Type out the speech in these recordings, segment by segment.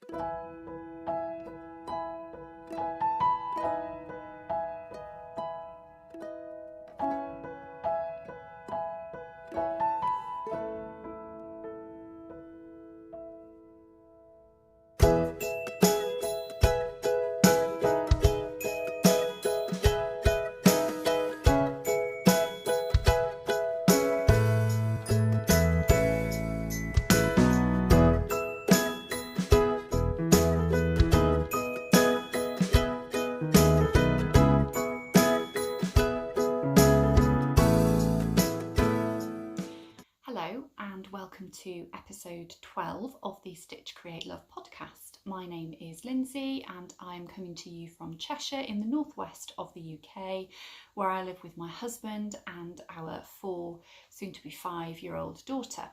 Hello and welcome to episode 12 of the Stitch Create Love podcast. My name is Lindsay and I'm coming to you from Cheshire in the northwest of the UK, where I live with my husband and our 4, soon to be 5-year-old daughter.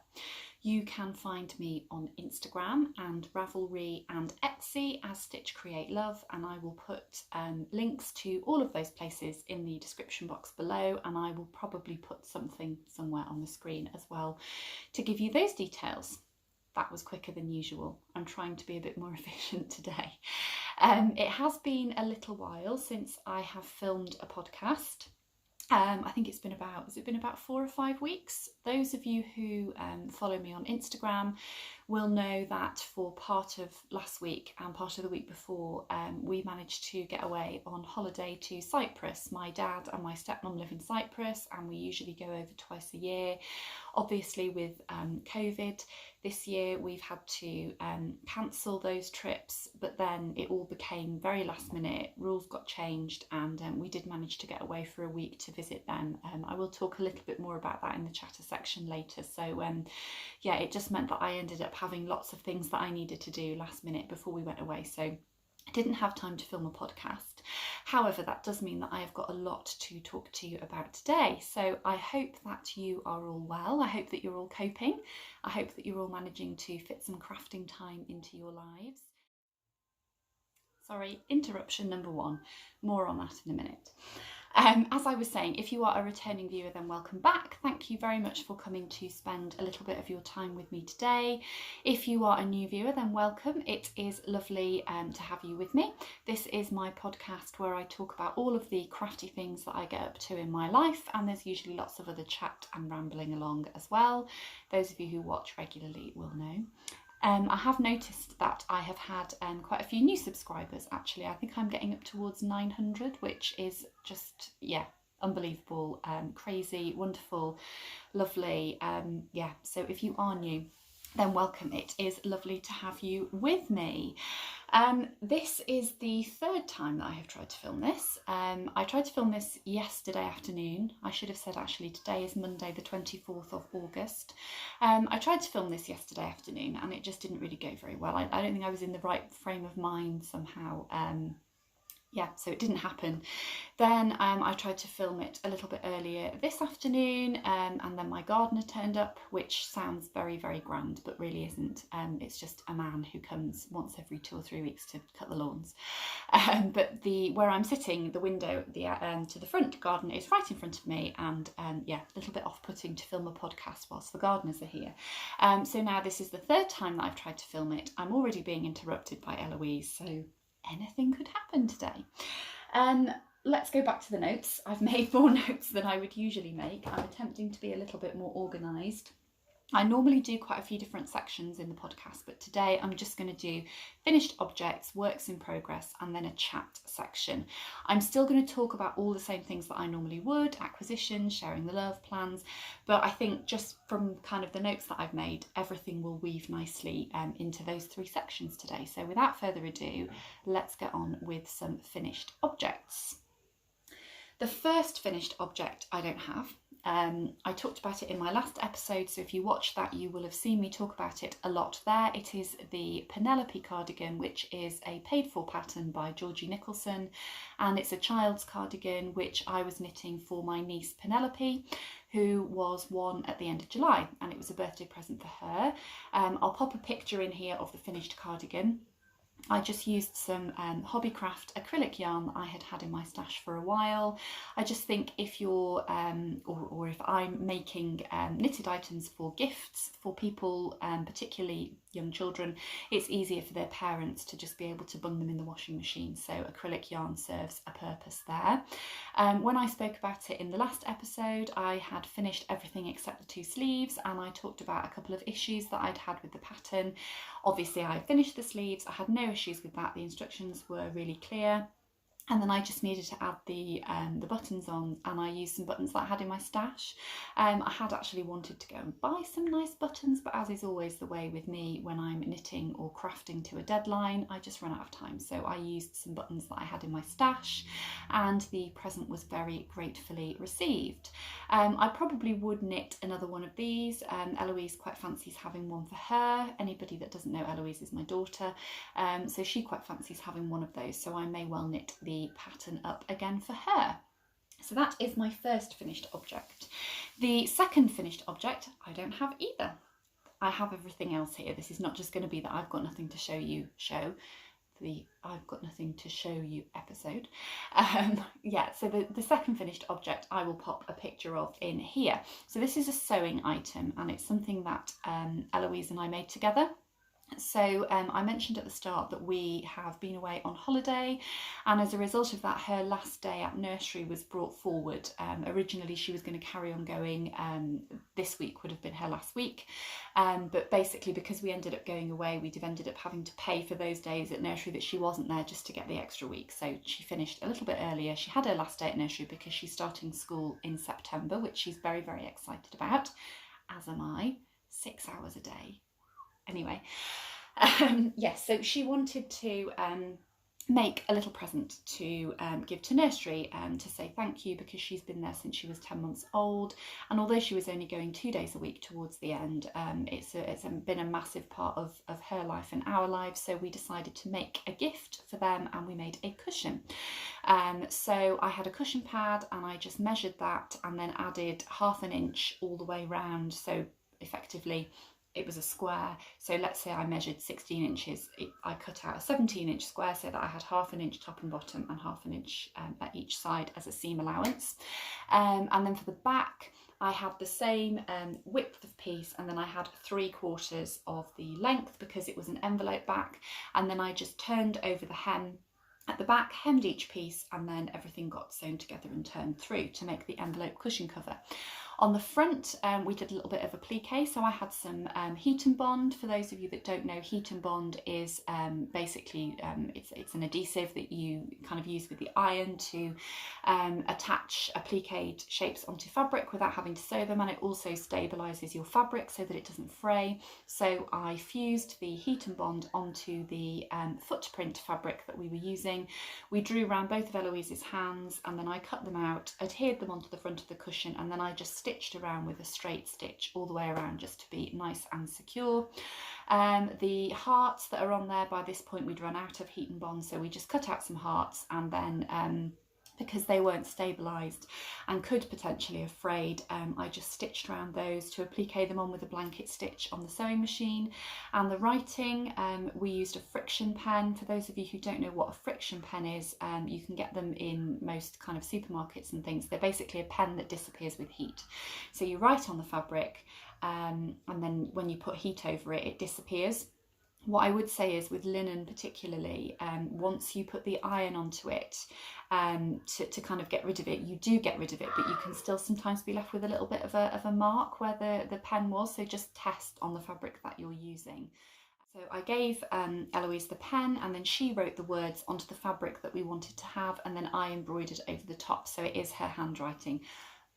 You can find me on Instagram and Ravelry and Etsy as Stitch Create Love, and I will put links to all of those places in the description box below, and I will probably put something somewhere on the screen as well to give you those details. That was quicker than usual. I'm trying to be a bit more efficient today. It has been a little while since I have filmed a podcast. I think it's been about 4 or 5 weeks. Those of you who follow me on Instagram will know that for part of last week and part of the week before, we managed to get away on holiday to Cyprus. My dad and my stepmom live in Cyprus and we usually go over twice a year. Obviously with COVID this year we've had to cancel those trips, but then it all became very last minute, rules got changed, and we did manage to get away for a week to visit them. I will talk a little bit more about that in the chatter section later. So yeah, it just meant that I ended up having lots of things that I needed to do last minute before we went away, so I didn't have time to film a podcast. However, that does mean that I have got a lot to talk to you about today. So I hope that you are all well. I hope that you're all coping. I hope that you're all managing to fit some crafting time into your lives. Sorry, interruption number 1. More on that in a minute. As I was saying, if you are a returning viewer, then welcome back. Thank you very much for coming to spend a little bit of your time with me today. If you are a new viewer, then welcome. It is lovely to have you with me. This is my podcast where I talk about all of the crafty things that I get up to in my life, and there's usually lots of other chat and rambling along as well. Those of you who watch regularly will know. I have noticed that I have had quite a few new subscribers actually. I think I'm getting up towards 900, which is just, yeah, unbelievable, crazy, wonderful, lovely. Yeah, so if you are new, then welcome. It is lovely to have you with me. This is the 3rd time that I have tried to film this. I tried to film this yesterday afternoon. I should have said actually today is Monday the 24th of August. I tried to film this yesterday afternoon and it just didn't really go very well. I don't think I was in the right frame of mind somehow. Yeah, so it didn't happen. Then I tried to film it a little bit earlier this afternoon, and then my gardener turned up, which sounds very, very grand, but really isn't. It's just a man who comes once every 2 or 3 weeks to cut the lawns. But where I'm sitting, the window to the front garden is right in front of me, and yeah, a little bit off-putting to film a podcast whilst the gardeners are here. So now this is the 3rd time that I've tried to film it. I'm already being interrupted by Eloise, so anything could happen today. Let's go back to the notes. I've made more notes than I would usually make. I'm attempting to be a little bit more organised. I normally do quite a few different sections in the podcast, but today I'm just going to do finished objects, works in progress, and then a chat section. I'm still going to talk about all the same things that I normally would, acquisitions, sharing the love, plans, but I think just from kind of the notes that I've made, everything will weave nicely into those 3 sections today. So without further ado, let's get on with some finished objects. The first finished object I don't have. I talked about it in my last episode, so if you watch that you will have seen me talk about it a lot there. It is the Penelope cardigan, which is a paid for pattern by Georgie Nicolson, and it's a child's cardigan which I was knitting for my niece Penelope, who was 1 at the end of July, and it was a birthday present for her. I'll pop a picture in here of the finished cardigan. I just used some Hobbycraft acrylic yarn that I had had in my stash for a while. I just think if you're, or if I'm making knitted items for gifts for people, particularly young children, it's easier for their parents to just be able to bung them in the washing machine. So acrylic yarn serves a purpose there. When I spoke about it in the last episode, I had finished everything except the 2 sleeves, and I talked about a couple of issues that I'd had with the pattern. Obviously I finished the sleeves, I had no issues with that, the instructions were really clear. And then I just needed to add the buttons on, and I used some buttons that I had in my stash. I had actually wanted to go and buy some nice buttons, but as is always the way with me when I'm knitting or crafting to a deadline, I just run out of time. So I used some buttons that I had in my stash, and the present was very gratefully received. I probably would knit another one of these. Eloise quite fancies having one for her. Anybody that doesn't know, Eloise is my daughter, so she quite fancies having one of those, so I may well knit the pattern up again for her. So that is my first finished object. The second finished object I don't have either. I have everything else here. This is not just going to be that I've got nothing to show you show, the I've got nothing to show you episode. Yeah, so the second finished object I will pop a picture of in here. So this is a sewing item, and it's something that Eloise and I made together. So I mentioned at the start that we have been away on holiday, and as a result of that, her last day at nursery was brought forward. Originally she was going to carry on going, this week would have been her last week, but basically because we ended up going away, we'd have ended up having to pay for those days at nursery that she wasn't there just to get the extra week. So she finished a little bit earlier. She had her last day at nursery because she's starting school in September, which she's very, very excited about, as am I. 6 hours a day. Anyway, yes, so she wanted to make a little present to give to nursery to say thank you, because she's been there since she was 10 months old, and although she was only going 2 days a week towards the end, it's been a massive part of her life and our lives. So we decided to make a gift for them, and we made a cushion. So I had a cushion pad, and I just measured that and then added 1/2 inch all the way round. So effectively it was a square, so let's say I measured 16 inches, I cut out a 17-inch square so that I had 1/2 inch top and bottom and 1/2 inch at each side as a seam allowance. And then for the back I had the same width of piece, and then I had 3/4 of the length because it was an envelope back, and then I just turned over the hem at the back, hemmed each piece, and then everything got sewn together and turned through to make the envelope cushion cover. On the front, we did a little bit of a plique, so I had some heat and bond. For those of you that don't know, heat and bond is basically, it's an adhesive that you kind of use with the iron to attach appliqued shapes onto fabric without having to sew them, and it also stabilises your fabric so that it doesn't fray. So I fused the heat and bond onto the footprint fabric that we were using. We drew around both of Eloise's hands, and then I cut them out, adhered them onto the front of the cushion, and then I just stitched around with a straight stitch all the way around just to be nice and secure. The hearts that are on there, by this point we'd run out of heat and bond, so we just cut out some hearts, and then because they weren't stabilised and could potentially have frayed, I just stitched around those to applique them on with a blanket stitch on the sewing machine. And the writing, we used a friction pen. For those of you who don't know what a friction pen is, you can get them in most kind of supermarkets and things. They're basically a pen that disappears with heat. So you write on the fabric, and then when you put heat over it, it disappears. What I would say is with linen particularly, once you put the iron onto it to kind of get rid of it, you do get rid of it, but you can still sometimes be left with a little bit of a mark where the pen was, so just test on the fabric that you're using. So I gave Eloise the pen, and then she wrote the words onto the fabric that we wanted to have, and then I embroidered over the top, so it is her handwriting.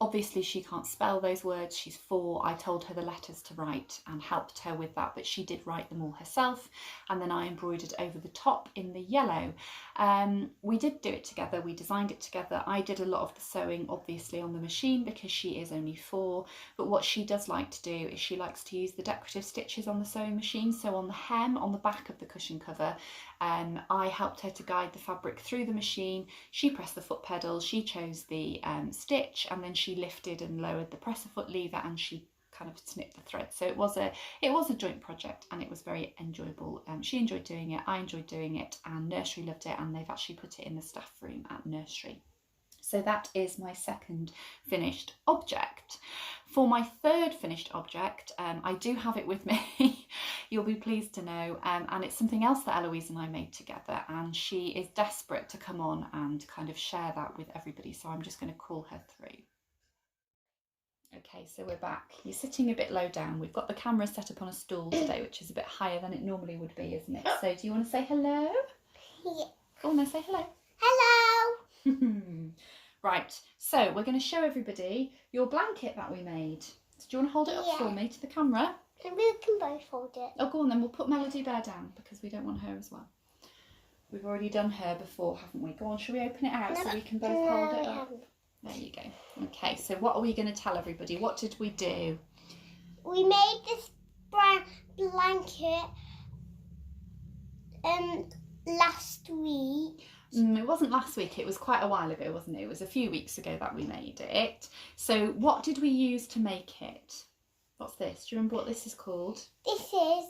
Obviously she can't spell those words, she's 4. I told her the letters to write and helped her with that, but she did write them all herself, and then I embroidered over the top in the yellow. We did do it together, we designed it together. I did a lot of the sewing obviously on the machine because she is only 4, but what she does like to do is she likes to use the decorative stitches on the sewing machine. So on the hem, on the back of the cushion cover, I helped her to guide the fabric through the machine. She pressed the foot pedal, she chose the stitch, and then she lifted and lowered the presser foot lever, and she kind of snipped the thread. So it was a joint project, and it was very enjoyable. She enjoyed doing it, I enjoyed doing it, and nursery loved it, and they've actually put it in the staff room at nursery. So that is my second finished object. For my third finished object, I do have it with me, you'll be pleased to know, and it's something else that Eloise and I made together, and she is desperate to come on and kind of share that with everybody, so I'm just going to call her through. Okay, so we're back. You're sitting a bit low down. We've got the camera set up on a stool today, which is a bit higher than it normally would be, isn't it? So do you want to say hello? Yeah. Go on then, say hello. Hello. Right, so we're going to show everybody your blanket that we made. So do you want to hold it up for me to the camera? And we can both hold it. Oh, go on then, we'll put Melody Bear down because we don't want her as well. We've already done her before, haven't we? Go on, shall we open it out so we can both hold it up? There you go. Okay, so what are we going to tell everybody? What did we do? We made this brown blanket last week. It wasn't last week, it was quite a while ago, wasn't it? It was a few weeks ago that we made it. So what did we use to make it? What's this? Do you remember what this is called? This is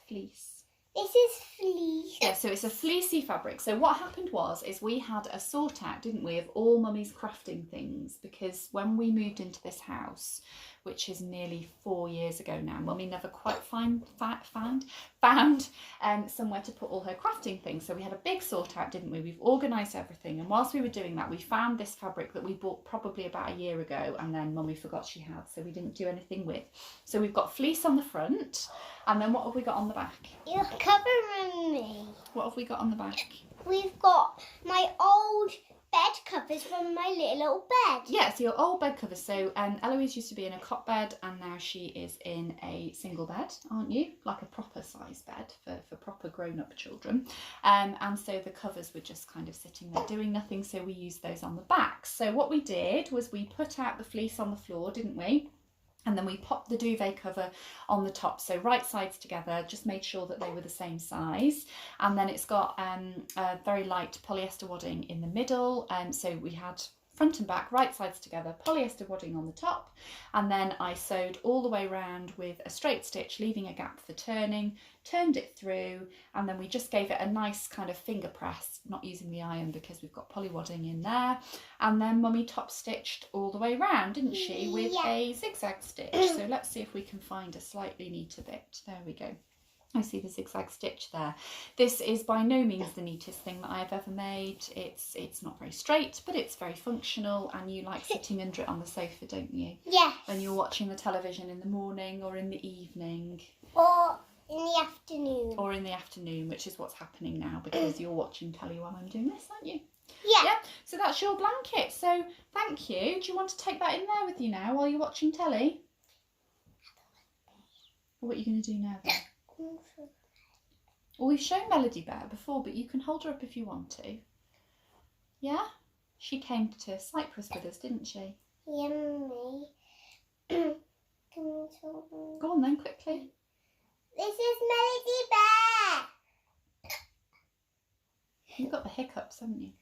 Fleece. This is fleece. Yeah, so it's a fleecy fabric. So what happened is we had a sort out, didn't we, of all Mummy's crafting things, because when we moved into this house, which is nearly 4 years ago now, Mummy never quite found somewhere to put all her crafting things. So we had a big sort out, didn't we? We've organised everything, and whilst we were doing that, we found this fabric that we bought probably about a year ago, and then Mummy forgot she had, so we didn't do anything with. So we've got fleece on the front, and then what have we got on the back? You're covering me. What have we got on the back? We've got my old bed covers from my little bed. Yeah, so your old bed covers. So Eloise used to be in a cot bed, and now she is in a single bed, aren't you? Like a proper size bed for proper grown-up children. And so the covers were just kind of sitting there doing nothing, so we used those on the back. So what we did was we put out the fleece on the floor, didn't we? And then we popped the duvet cover on the top, so right sides together, just made sure that they were the same size. And then it's got a very light polyester wadding in the middle, so we had front and back, right sides together, polyester wadding on the top, and then I sewed all the way around with a straight stitch, leaving a gap for turning, turned it through, and then we just gave it a nice kind of finger press, not using the iron because we've got poly wadding in there. And then Mummy top stitched all the way around, didn't she, with a zigzag stitch. So let's see if we can find a slightly neater bit. There we go. I see the zigzag stitch there. This is by no means the neatest thing that I've ever made. It's not very straight, but it's very functional, and you like sitting under it on the sofa, don't you? Yes. When you're watching the television in the morning or in the evening. Or in the afternoon. Or in the afternoon, which is what's happening now because you're watching telly while I'm doing this, aren't you? Yeah. Yeah. So that's your blanket. So thank you. Do you want to take that in there with you now while you're watching telly? What are you going to do now then? Well, we've shown Melody Bear before, but you can hold her up if you want to. Yeah? She came to Cyprus with us, didn't she? Yummy. Can we talk? Go on then, quickly. This is Melody Bear. You've got the hiccups, haven't you?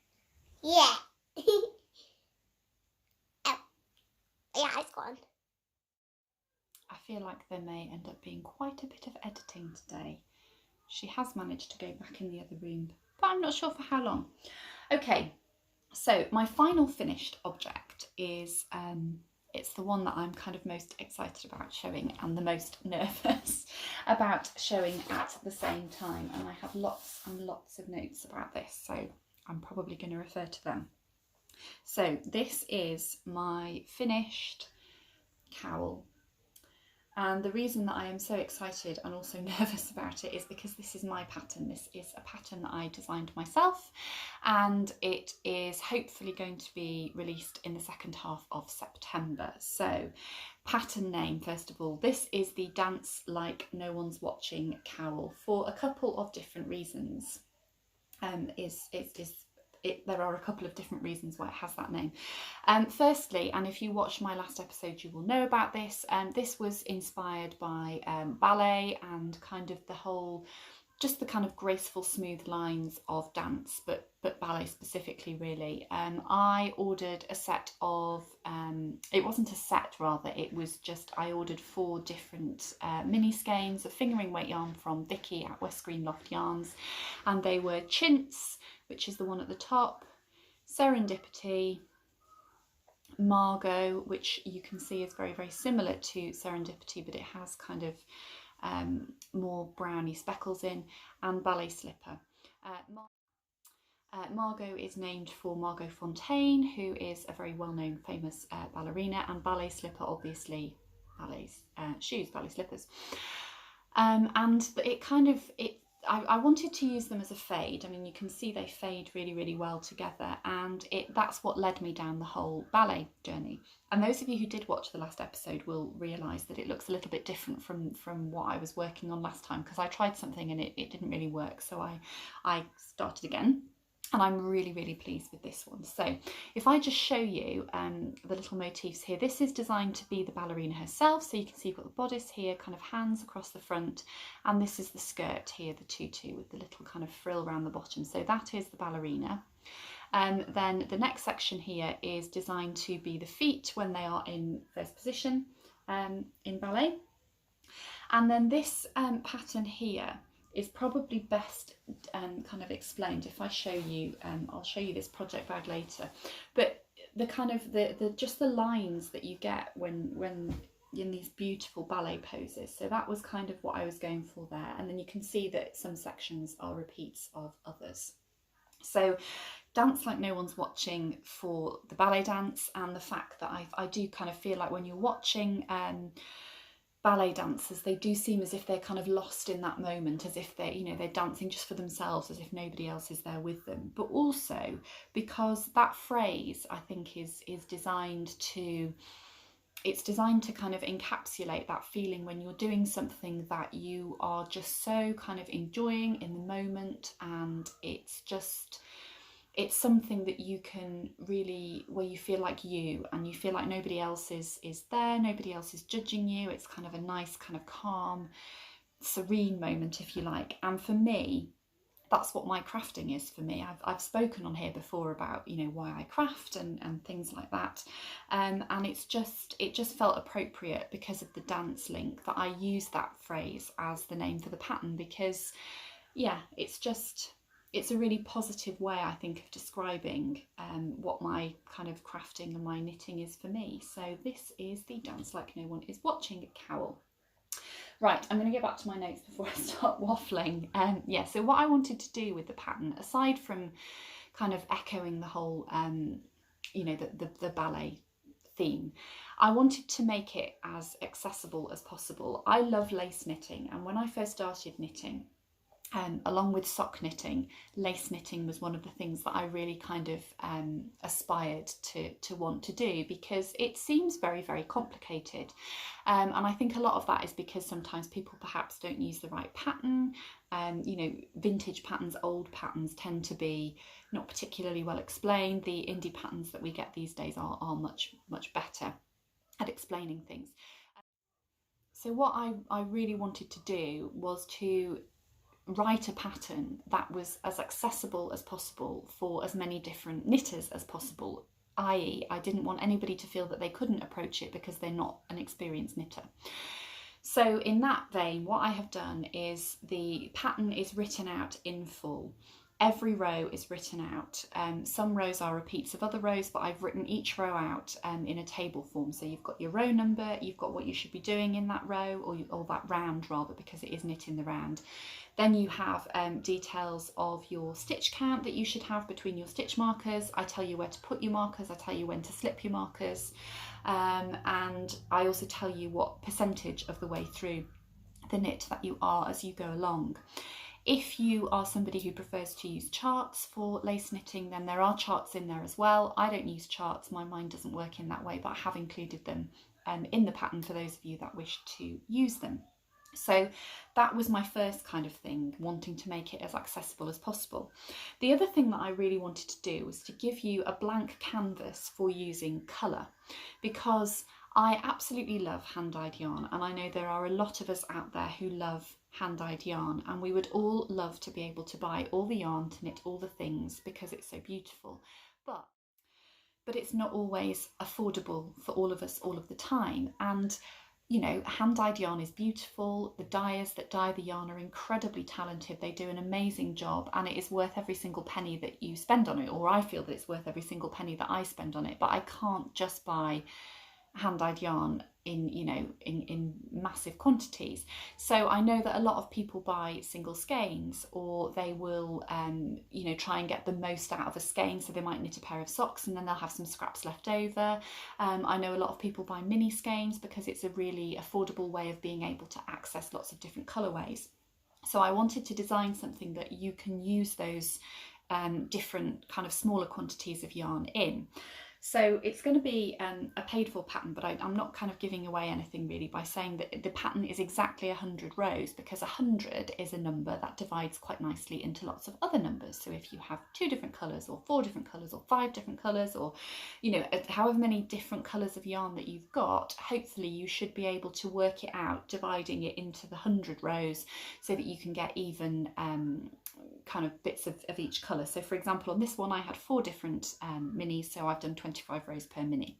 Yeah. Oh. Yeah, it's gone. I feel like there may end up being quite a bit of editing today. She has managed to go back in the other room, but I'm not sure for how long. Okay, so my final finished object is, it's the one that I'm kind of most excited about showing and the most nervous about showing at the same time. And I have lots and lots of notes about this, so I'm probably going to refer to them. So this is my finished cowl. And the reason that I am so excited and also nervous about it is because this is my pattern. This is a pattern that I designed myself, and it is hopefully going to be released in the second half of September. So pattern name, first of all, this is the Dance Like No One's Watching cowl for a couple of different reasons. There are a couple of different reasons why it has that name. Firstly, and if you watched my last episode, you will know about this. This was inspired by ballet and kind of just the kind of graceful, smooth lines of dance, but ballet specifically, really. I ordered a set of, it wasn't a set rather, it was just, I ordered 4 different mini skeins of fingering weight yarn from Vicky at West Green Loft Yarns, and they were chintz, which is the one at the top, Serendipity, Margot, which you can see is very, very similar to Serendipity, but it has kind of more browny speckles in, and Ballet Slipper. Margot is named for Margot Fontaine, who is a very well-known famous ballerina, and Ballet Slipper, obviously ballets, shoes, ballet slippers. And it kind of, I wanted to use them as a fade. I mean, you can see they fade really, really well together, and that's what led me down the whole ballet journey. And those of you who did watch the last episode will realise that it looks a little bit different from what I was working on last time, because I tried something and it didn't really work, so I started again. And I'm really, really pleased with this one. So if I just show you the little motifs here, this is designed to be the ballerina herself. So you can see you've got the bodice here, kind of hands across the front. And this is the skirt here, the tutu, with the little kind of frill around the bottom. So that is the ballerina. Then the next section here is designed to be the feet when they are in first position in ballet. And then this pattern here is probably best kind of explained if I show you. I'll show you this project bag later, but the kind of just the lines that you get when in these beautiful ballet poses. So that was kind of what I was going for there, and then you can see that some sections are repeats of others. So Dance Like No One's Watching for the ballet dance, and the fact that I do kind of feel like when you're watching ballet dancers, they do seem as if they're kind of lost in that moment, as if they're dancing just for themselves, as if nobody else is there with them. But also because that phrase, I think, is designed to kind of encapsulate that feeling when you're doing something that you are just so kind of enjoying in the moment, and it's something that you can really, where you feel like you feel like nobody else is there, nobody else is judging you. It's kind of a nice kind of calm, serene moment, if you like. And for me, that's what my crafting is for me. I've spoken on here before about, why I craft and things like that. And it just felt appropriate because of the dance link that I use that phrase as the name for the pattern, because yeah, it's a really positive way, I think, of describing what my kind of crafting and my knitting is for me. So this is the Dance Like No One Is Watching cowl. Right, I'm going to get back to my notes before I start waffling. Yeah, so what I wanted to do with the pattern, aside from kind of echoing the whole, the ballet theme, I wanted to make it as accessible as possible. I love lace knitting, and when I first started knitting, along with sock knitting, lace knitting was one of the things that I really kind of aspired to want to do, because it seems very, very complicated. And I think a lot of that is because sometimes people perhaps don't use the right pattern. Vintage patterns, old patterns tend to be not particularly well explained. The indie patterns that we get these days are much, much better at explaining things. So what I really wanted to do was to write a pattern that was as accessible as possible for as many different knitters as possible, i.e. I didn't want anybody to feel that they couldn't approach it because they're not an experienced knitter. So in that vein, what I have done is the pattern is written out in full. Every row is written out. Some rows are repeats of other rows, but I've written each row out in a table form. So you've got your row number, you've got what you should be doing in that row, or that round rather, because it is knit in the round. Then you have details of your stitch count that you should have between your stitch markers. I tell you where to put your markers, I tell you when to slip your markers, and I also tell you what percentage of the way through the knit that you are as you go along. If you are somebody who prefers to use charts for lace knitting, then there are charts in there as well. I don't use charts, my mind doesn't work in that way, but I have included them in the pattern for those of you that wish to use them. So that was my first kind of thing, wanting to make it as accessible as possible. The other thing that I really wanted to do was to give you a blank canvas for using colour, because I absolutely love hand-dyed yarn, and I know there are a lot of us out there who love hand-dyed yarn, and we would all love to be able to buy all the yarn to knit all the things because it's so beautiful. But it's not always affordable for all of us all of the time, and you know, hand-dyed yarn is beautiful. The dyers that dye the yarn are incredibly talented. They do an amazing job, and it is worth every single penny that you spend on it, or I feel that it's worth every single penny that I spend on it. But I can't just buy hand-dyed yarn in, you know, in massive quantities. So I know that a lot of people buy single skeins, or they will you know, try and get the most out of a skein. So they might knit a pair of socks and then they'll have some scraps left over. I know a lot of people buy mini skeins because it's a really affordable way of being able to access lots of different colorways. So I wanted to design something that you can use those different kind of smaller quantities of yarn in. So it's going to be a paid for pattern, but I'm not kind of giving away anything really by saying that the pattern is exactly 100 rows, because 100 is a number that divides quite nicely into lots of other numbers. So if you have 2 different colours, or 4 different colours, or 5 different colours, or, you know, however many different colours of yarn that you've got, hopefully you should be able to work it out, dividing it into the 100 rows so that you can get even kind of bits of each colour. So for example, on this one I had 4 different minis, so I've done 25 rows per mini.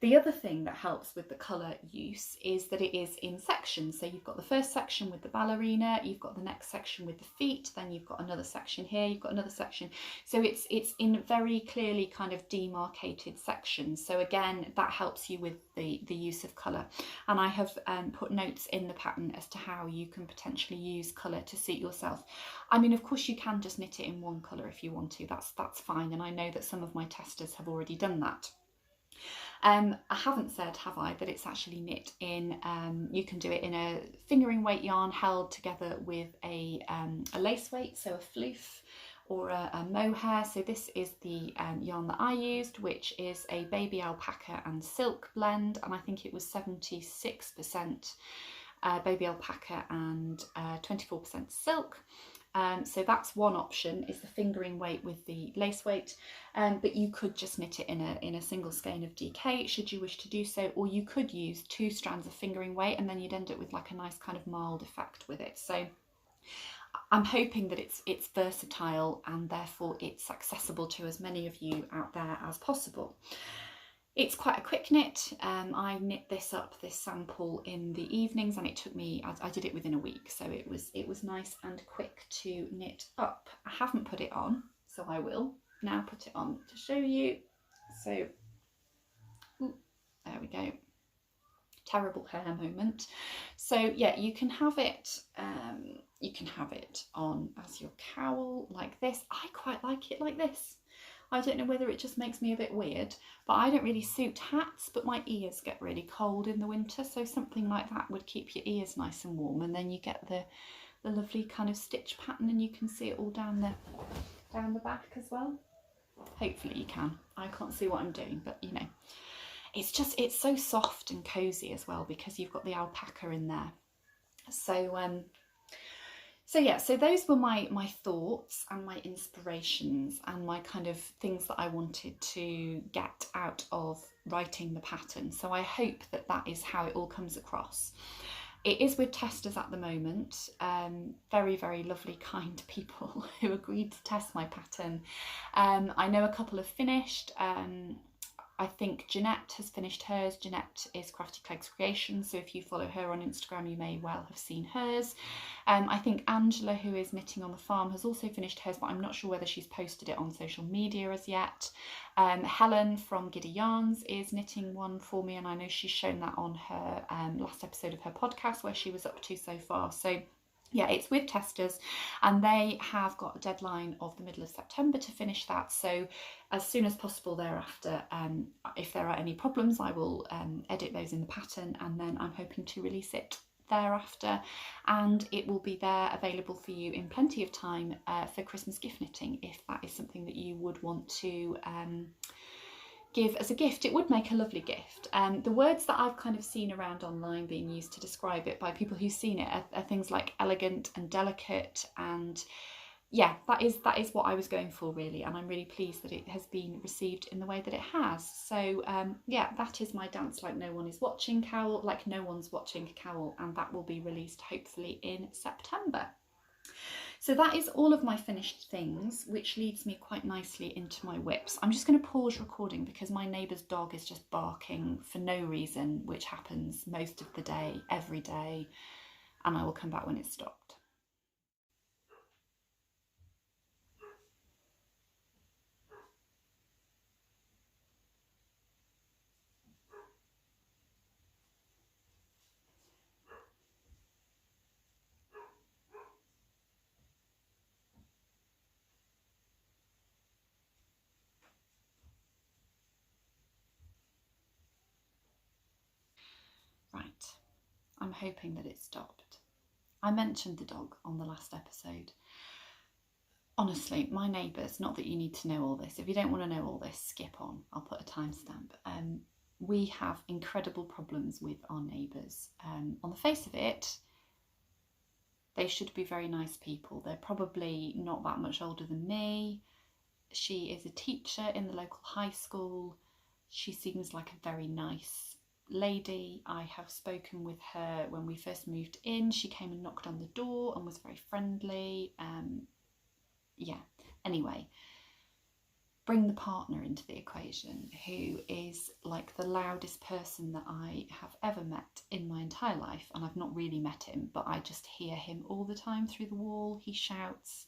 The other thing that helps with the colour use is that it is in sections. So you've got the first section with the ballerina, you've got the next section with the feet, then you've got another section here, you've got another section. So it's in very clearly kind of demarcated sections. So again, that helps you with the use of colour. And I have put notes in the pattern as to how you can potentially use colour to suit yourself. I mean, of course you can just knit it in one colour if you want to, that's fine. And I know that some of my testers have already done that. I haven't said, have I, that it's actually knit in, you can do it in a fingering weight yarn held together with a lace weight, so a floof or a mohair. So this is the yarn that I used, which is a baby alpaca and silk blend, and I think it was 76% baby alpaca and 24% silk. So that's one option, is the fingering weight with the lace weight, but you could just knit it in a single skein of DK should you wish to do so, or you could use 2 strands of fingering weight and then you'd end up with like a nice kind of mild effect with it. So I'm hoping that it's versatile and therefore it's accessible to as many of you out there as possible. It's quite a quick knit. I knit this sample in the evenings, and it took me, I did it within a week, so it was nice and quick to knit up. I haven't put it on, so I will now put it on to show you. So, there we go. Terrible hair moment. So yeah, you can have it on as your cowl like this. I quite like it like this. I don't know whether it just makes me a bit weird, but I don't really suit hats, but my ears get really cold in the winter, so something like that would keep your ears nice and warm, and then you get the lovely kind of stitch pattern, and you can see it all down the back as well. Hopefully you can. I can't see what I'm doing, but you know, it's so soft and cozy as well because you've got the alpaca in there. So yeah, so those were my thoughts and my inspirations and my kind of things that I wanted to get out of writing the pattern. So I hope that that is how it all comes across. It is with testers at the moment, very, very lovely, kind people who agreed to test my pattern. I know a couple have finished. I think Jeanette has finished hers. Jeanette is Crafty Clegs Creations, so if you follow her on Instagram you may well have seen hers. I think Angela, who is knitting on the farm, has also finished hers, but I'm not sure whether she's posted it on social media as yet. Helen from Giddy Yarns is knitting one for me, and I know she's shown that on her last episode of her podcast where she was up to so far. So yeah, it's with testers, and they have got a deadline of the middle of September to finish that. So as soon as possible thereafter, if there are any problems, I will edit those in the pattern, and then I'm hoping to release it thereafter, and it will be there available for you in plenty of time for Christmas gift knitting, if that is something that you would want to give as a gift. It would make a lovely gift. The words that I've kind of seen around online being used to describe it by people who've seen it are things like elegant and delicate, and yeah, that is what I was going for really, and I'm really pleased that it has been received in the way that it has. So yeah, that is my Dance Like No One Is Watching cowl, like no one's watching cowl, and that will be released hopefully in September. So that is all of my finished things, which leads me quite nicely into my whips. I'm just going to pause recording because my neighbour's dog is just barking for no reason, which happens most of the day, every day, and I will come back when it's stopped. Right, I'm hoping that it stopped. I mentioned the dog on the last episode. Honestly, my neighbours, not that you need to know all this. If you don't want to know all this, skip on. I'll put a timestamp. We have incredible problems with our neighbours. On the face of it, they should be very nice people. They're probably not that much older than me. She is a teacher in the local high school. She seems like a very nice lady. I have spoken with her when we first moved in. She came and knocked on the door and was very friendly. Yeah, anyway, bring the partner into the equation, who is like the loudest person that I have ever met in my entire life, and I've not really met him, but I just hear him all the time through the wall. He shouts,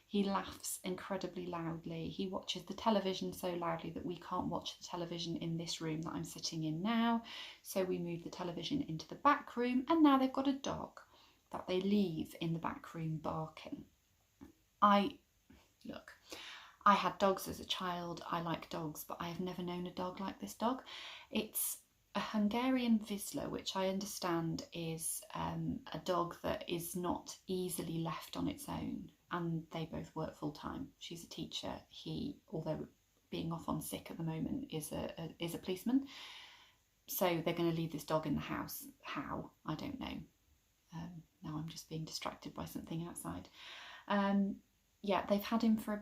he laughs incredibly loudly, he watches the television so loudly that we can't watch the television in this room that I'm sitting in now, so we move the television into the back room, and now they've got a dog that they leave in the back room barking. Look, I had dogs as a child. I like dogs, but I have never known a dog like this dog. It's a Hungarian Vizsla, which I understand is a dog that is not easily left on its own, and they both work full time. She's a teacher. He, although being off on sick at the moment, is a policeman. So they're going to leave this dog in the house. How? I don't know. Now I'm just being distracted by something outside. Yeah, they've had him for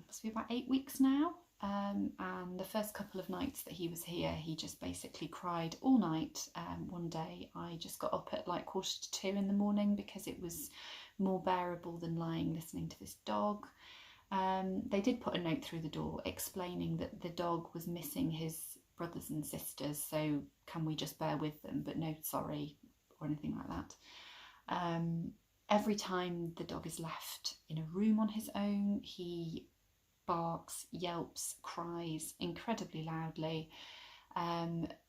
must be about 8 weeks now. And the first couple of nights that he was here, he just basically cried all night. One day I just got up at like 1:45 in the morning because it was more bearable than lying listening to this dog. They did put a note through the door explaining that the dog was missing his brothers and sisters, so can we just bear with them, but no sorry or anything like that. Every time the dog is left in a room on his own, he barks, yelps, cries incredibly loudly.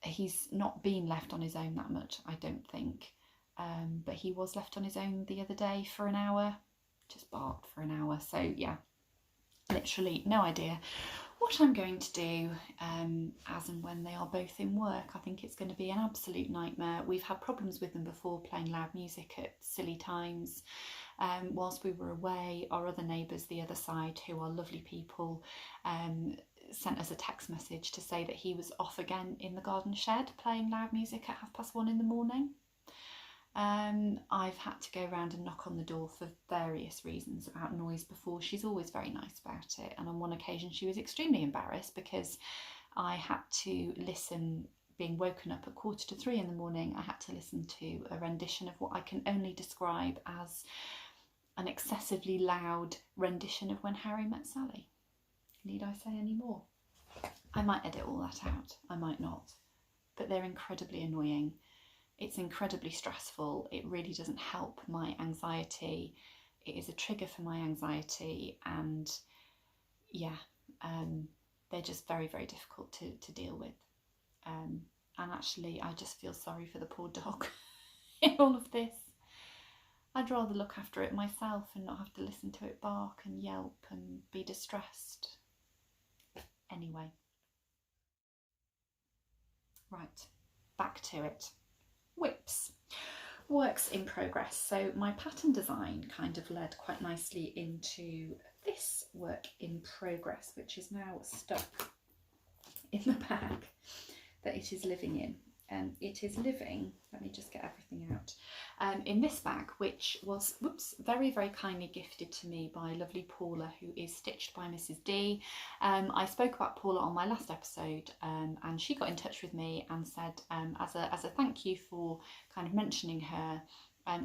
He's not been left on his own that much, I don't think, but he was left on his own the other day for an hour, just barked for an hour. So yeah, literally no idea what I'm going to do as and when they are both in work. I think it's going to be an absolute nightmare. We've had problems with them before, playing loud music at silly times. Whilst we were away, our other neighbours the other side, who are lovely people, sent us a text message to say that he was off again in the garden shed playing loud music at 1:30 in the morning. I've had to go around and knock on the door for various reasons about noise before. She's always very nice about it, and on one occasion she was extremely embarrassed because I had to listen, being woken up at 2:45 in the morning, I had to listen to a rendition of what I can only describe as an excessively loud rendition of When Harry Met Sally. Need I say any more? I might edit all that out, I might not, but they're incredibly annoying. It's incredibly stressful. It really doesn't help my anxiety. It is a trigger for my anxiety, and yeah, they're just very, very difficult to deal with. And actually, I just feel sorry for the poor dog in all of this. I'd rather look after it myself and not have to listen to it bark and yelp and be distressed. Anyway, right, back to it. Whips, works in progress. So my pattern design kind of led quite nicely into this work in progress, which is now stuck in the bag that it is living in. It is living, let me just get everything out, in this bag, which was very, very kindly gifted to me by lovely Paula, who is stitched by Mrs. D. I spoke about Paula on my last episode, and she got in touch with me and said, as a thank you for kind of mentioning her,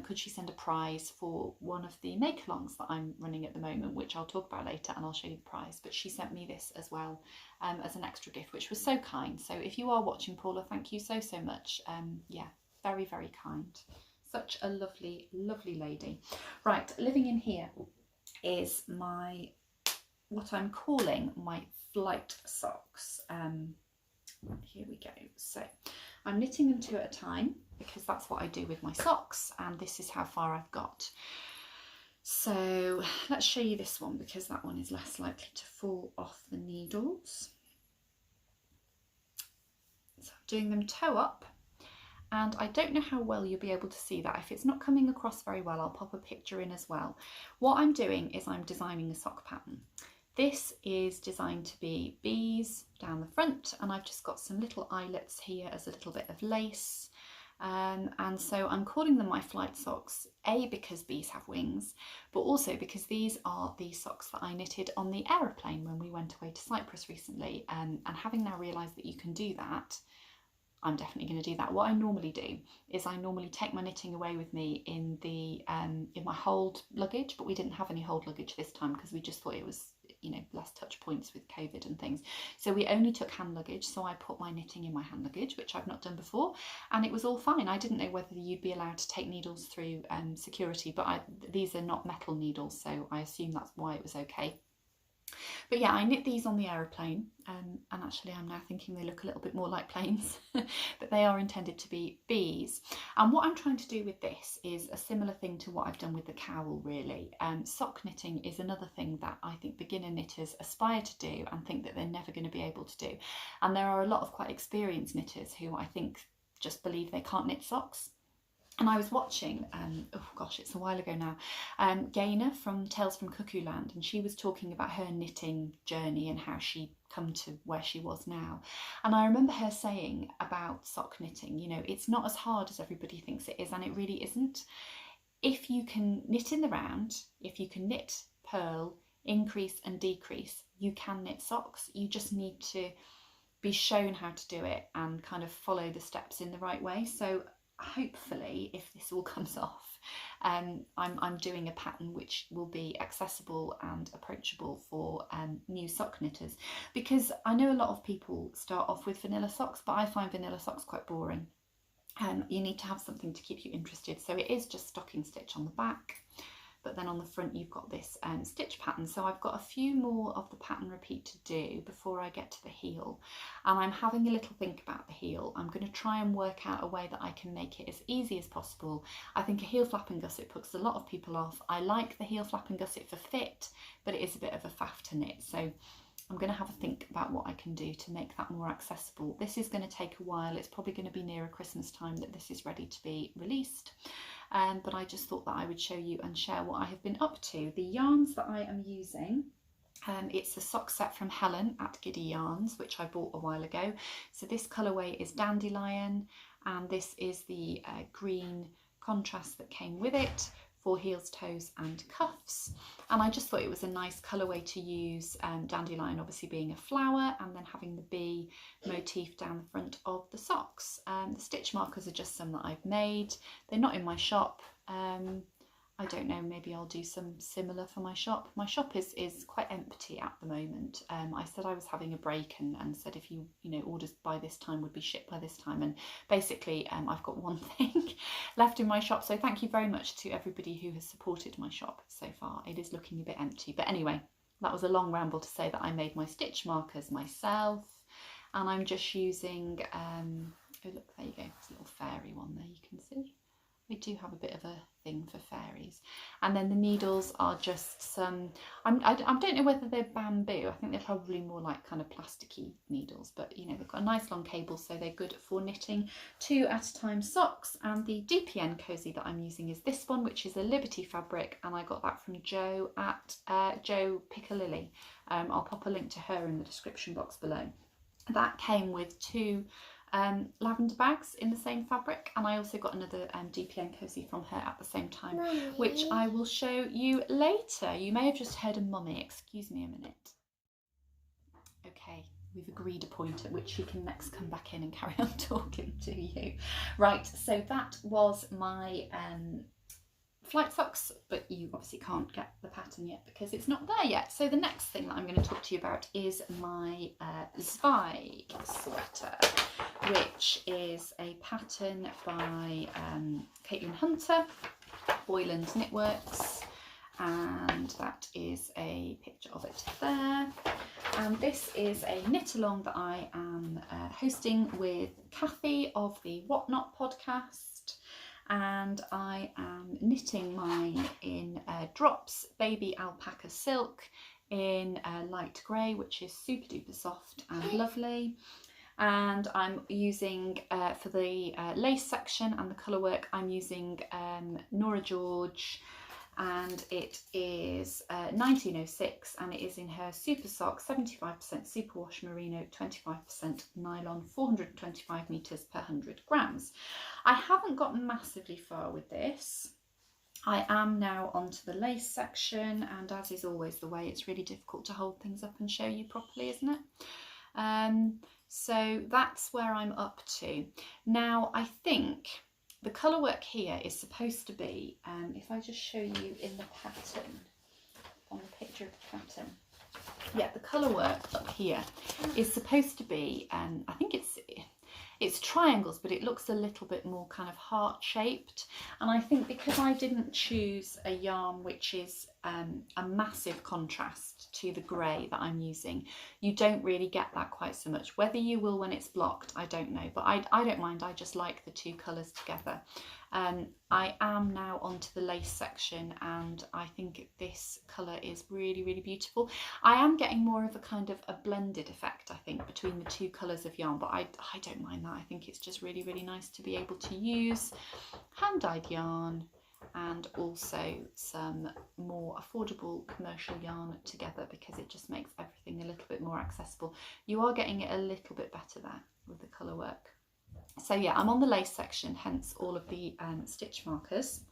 could she send a prize for one of the make-alongs that I'm running at the moment, which I'll talk about later and I'll show you the prize. But she sent me this as well as an extra gift, which was so kind. So if you are watching, Paula, thank you so much. Yeah, very, very kind. Such a lovely, lovely lady. Right, living in here is my, what I'm calling my flight socks. Here we go. So I'm knitting them 2 at a time because that's what I do with my socks, and this is how far I've got. So let's show you this one because that one is less likely to fall off the needles. So I'm doing them toe up, and I don't know how well you'll be able to see that. If it's not coming across very well, I'll pop a picture in as well. What I'm doing is I'm designing a sock pattern. This is designed to be bees down the front, and I've just got some little eyelets here as a little bit of lace. And so I'm calling them my flight socks, A, because bees have wings, but also because these are the socks that I knitted on the aeroplane when we went away to Cyprus recently. And having now realised that you can do that, I'm definitely going to do that. What I normally do is I normally take my knitting away with me in the in my hold luggage, but we didn't have any hold luggage this time because we just thought it was, you know, less touch points with COVID and things. So we only took hand luggage. So I put my knitting in my hand luggage, which I've not done before, and it was all fine. I didn't know whether you'd be allowed to take needles through security, but these are not metal needles, so I assume that's why it was okay. But yeah, I knit these on the aeroplane, and actually I'm now thinking they look a little bit more like planes, but they are intended to be bees. And what I'm trying to do with this is a similar thing to what I've done with the cowl, really. Sock knitting is another thing that I think beginner knitters aspire to do and think that they're never going to be able to do. And there are a lot of quite experienced knitters who I think just believe they can't knit socks. And I was watching, oh gosh, it's a while ago now, Gaynor from Tales from Cuckoo Land, and she was talking about her knitting journey and how she'd come to where she was now. And I remember her saying about sock knitting, you know, it's not as hard as everybody thinks it is, and it really isn't. If you can knit in the round, if you can knit, purl, increase and decrease, you can knit socks. You just need to be shown how to do it and kind of follow the steps in the right way. So hopefully, if this all comes off, I'm doing a pattern which will be accessible and approachable for new sock knitters, because I know a lot of people start off with vanilla socks, but I find vanilla socks quite boring. You need to have something to keep you interested, so it is just stocking stitch on the back, but then on the front you've got this stitch pattern. So I've got a few more of the pattern repeat to do before I get to the heel, and I'm having a little think about the heel. I'm going to try and work out a way that I can make it as easy as possible. I think a heel flap and gusset puts a lot of people off. I like the heel flap and gusset for fit, but it is a bit of a faff to knit, so I'm going to have a think about what I can do to make that more accessible. This is going to take a while. It's probably going to be nearer Christmas time that this is ready to be released. But I just thought that I would show you and share what I have been up to. The yarns that I am using, it's a sock set from Helen at Giddy Yarns, which I bought a while ago. So this colourway is Dandelion, and this is the green contrast that came with it for heels, toes and cuffs. And I just thought it was a nice colourway to use, Dandelion obviously being a flower, and then having the bee motif down the front of the socks. The stitch markers are just some that I've made. They're not in my shop. I don't know, maybe I'll do some similar for my shop. My shop is quite empty at the moment. I said I was having a break and said if you know, orders by this time would be shipped by this time, and basically I've got one thing left in my shop. So thank you very much to everybody who has supported my shop so far. It is looking a bit empty, but anyway, that was a long ramble to say that I made my stitch markers myself, and I'm just using, oh look, there you go, there's a little fairy one there, you can see. We do have a bit of a thing for fairies. And then the needles are just some, I don't know whether they're bamboo. I think they're probably more like kind of plasticky needles, but you know, they've got a nice long cable, so they're good for knitting 2 at a time socks. And the DPN cozy that I'm using is this one, which is a Liberty fabric, and I got that from Jo at Jo Piccalilli. I'll pop a link to her in the description box below. That came with 2 lavender bags in the same fabric, and I also got another DPN cozy from her at the same time, Mummy, which I will show you later. You may have just heard a mummy, excuse me a minute. Okay, we've agreed a point at which you can next come back in and carry on talking to you. Right, so that was my flight socks, but you obviously can't get the pattern yet because it's not there yet. So the next thing that I'm going to talk to you about is my Zweig sweater, which is a pattern by Caitlin Hunter, Boyland Knitworks, and that is a picture of it there. And this is a knit along that I am hosting with Kathy of the Whatnot podcast, and I am knitting mine in Drops Baby Alpaca Silk in light grey, which is super duper soft and lovely. And I'm using, for the lace section and the colour work, I'm using Nora George, and it is 1906, and it is in her Super Sock 75% superwash merino, 25% nylon, 425 metres per 100 grams. I haven't gotten massively far with this. I am now onto the lace section, and as is always the way, it's really difficult to hold things up and show you properly, isn't it? So that's where I'm up to. Now, I think the colour work here is supposed to be, if I just show you in the pattern, on the picture of the pattern, yeah, the colour work up here is supposed to be, I think it's triangles, but it looks a little bit more kind of heart shaped. And I think because I didn't choose a yarn which is a massive contrast to the grey that I'm using, you don't really get that quite so much. Whether you will when it's blocked, I don't know, but I don't mind. I just like the two colours together. I am now onto the lace section, and I think this colour is really, really beautiful. I am getting more of a kind of a blended effect, I think, between the two colours of yarn, but I don't mind that. I think it's just really, really nice to be able to use hand-dyed yarn and also some more affordable commercial yarn together, because it just makes everything a little bit more accessible. You are getting it a little bit better there with the colour work. So yeah, I'm on the lace section, hence all of the stitch markers,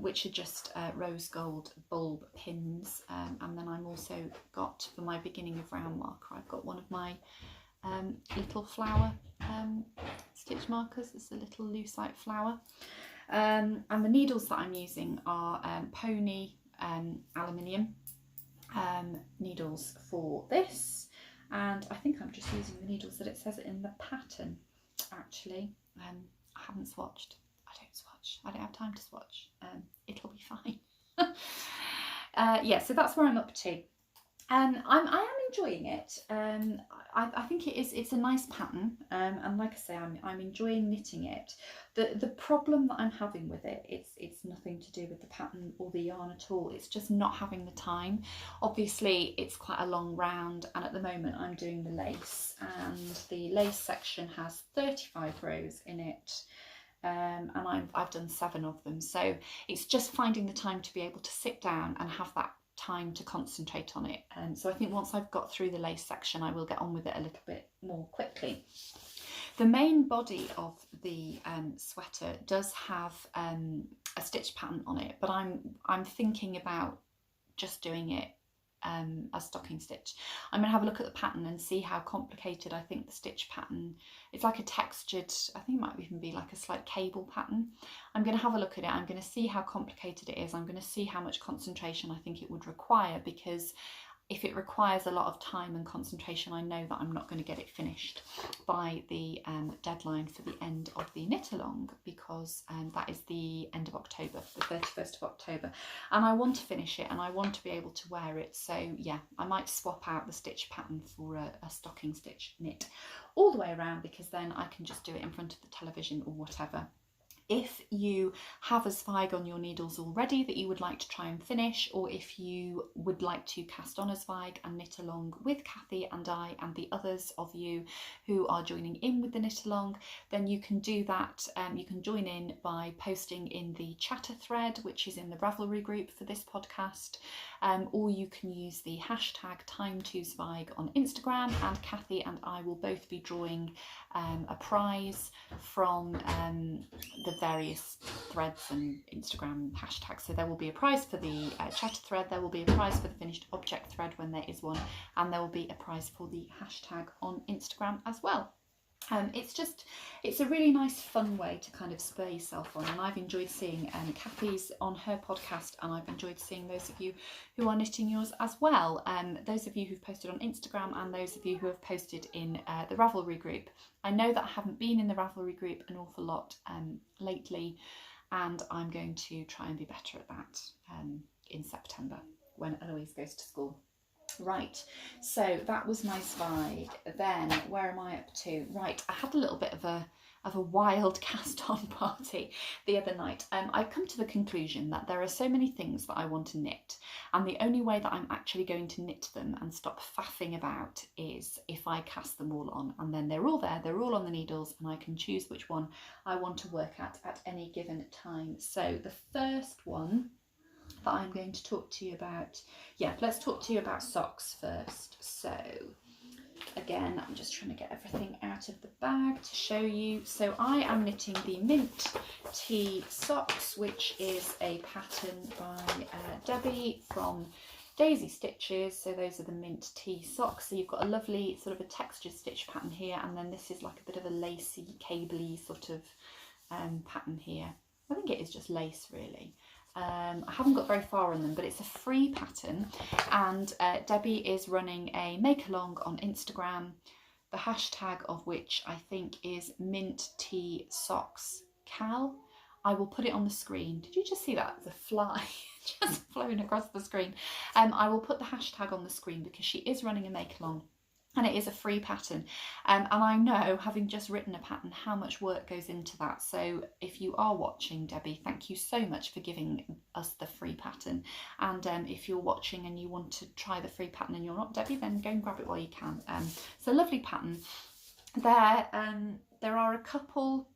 which are just rose gold bulb pins, and then I'm also got, for my beginning of round marker, I've got one of my little flower stitch markers. It's a little lucite flower, and the needles that I'm using are pony aluminium needles for this, and I think I'm just using the needles that it says it in the pattern. Actually, I haven't swatched. I don't swatch. I don't have time to swatch. It'll be fine. Yeah, so that's where I'm up to. I am enjoying it. I think it's a nice pattern, and like I say, I'm enjoying knitting it. The problem that I'm having with it, it's nothing to do with the pattern or the yarn at all. It's just not having the time. Obviously, it's quite a long round, and at the moment I'm doing the lace, and the lace section has 35 rows in it. And I've done 7 of them, so it's just finding the time to be able to sit down and have that time to concentrate on it. And so I think once I've got through the lace section, I will get on with it a little bit more quickly. The main body of the sweater does have a stitch pattern on it, but I'm thinking about just doing it as stocking stitch. I'm going to have a look at the pattern and see how complicated I think the stitch pattern. It's like a textured, I think it might even be like a slight cable pattern. I'm going to have a look at it. I'm going to see how complicated it is. I'm going to see how much concentration I think it would require, because if it requires a lot of time and concentration, I know that I'm not going to get it finished by the deadline for the end of the knit along, because that is the end of October, the 31st of October, and I want to finish it and I want to be able to wear it. So yeah, I might swap out the stitch pattern for a stocking stitch knit all the way around, because then I can just do it in front of the television or whatever. If you have a Zweig on your needles already that you would like to try and finish, or if you would like to cast on a Zweig and knit along with Kathy and I and the others of you who are joining in with the knit along, then you can do that. You can join in by posting in the chatter thread, which is in the Ravelry group for this podcast, or you can use the hashtag timetozweig on Instagram, and Kathy and I will both be drawing a prize from the various threads and Instagram hashtags. So there will be a prize for the chatter thread, there will be a prize for the finished object thread when there is one, and there will be a prize for the hashtag on Instagram as well. It's a really nice fun way to kind of spur yourself on, and I've enjoyed seeing Kathy's on her podcast, and I've enjoyed seeing those of you who are knitting yours as well, those of you who've posted on Instagram and those of you who have posted in the Ravelry group. I know that I haven't been in the Ravelry group an awful lot lately, and I'm going to try and be better at that in September when Eloise goes to school. Right, so that was my Zweig. Then where am I up to? Right, I had a little bit of a wild cast on party the other night. I've come to the conclusion that there are so many things that I want to knit, and the only way that I'm actually going to knit them and stop faffing about is if I cast them all on, and then they're all there, they're all on the needles, and I can choose which one I want to work at any given time. So the first one that I'm going to talk to you about, let's talk to you about socks first. So again, I'm just trying to get everything out of the bag to show you. So I am knitting the Mint Tea Socks, which is a pattern by Debbie from Daisy Stitches. So those are the Mint Tea Socks. So you've got a lovely sort of a textured stitch pattern here, and then this is like a bit of a lacy, cabley sort of pattern here. I think it is just lace really. I haven't got very far on them, but it's a free pattern, and Debbie is running a make along on Instagram, the hashtag of which I think is mintteasockskal. I will put it on the screen. Did you just see that? There's a fly just flown across the screen. I will put the hashtag on the screen because she is running a make along. And it is a free pattern, and I know, having just written a pattern, how much work goes into that. So if you are watching, Debbie, thank you so much for giving us the free pattern. And if you're watching and you want to try the free pattern and you're not Debbie, then go and grab it while you can. So lovely pattern. There are a couple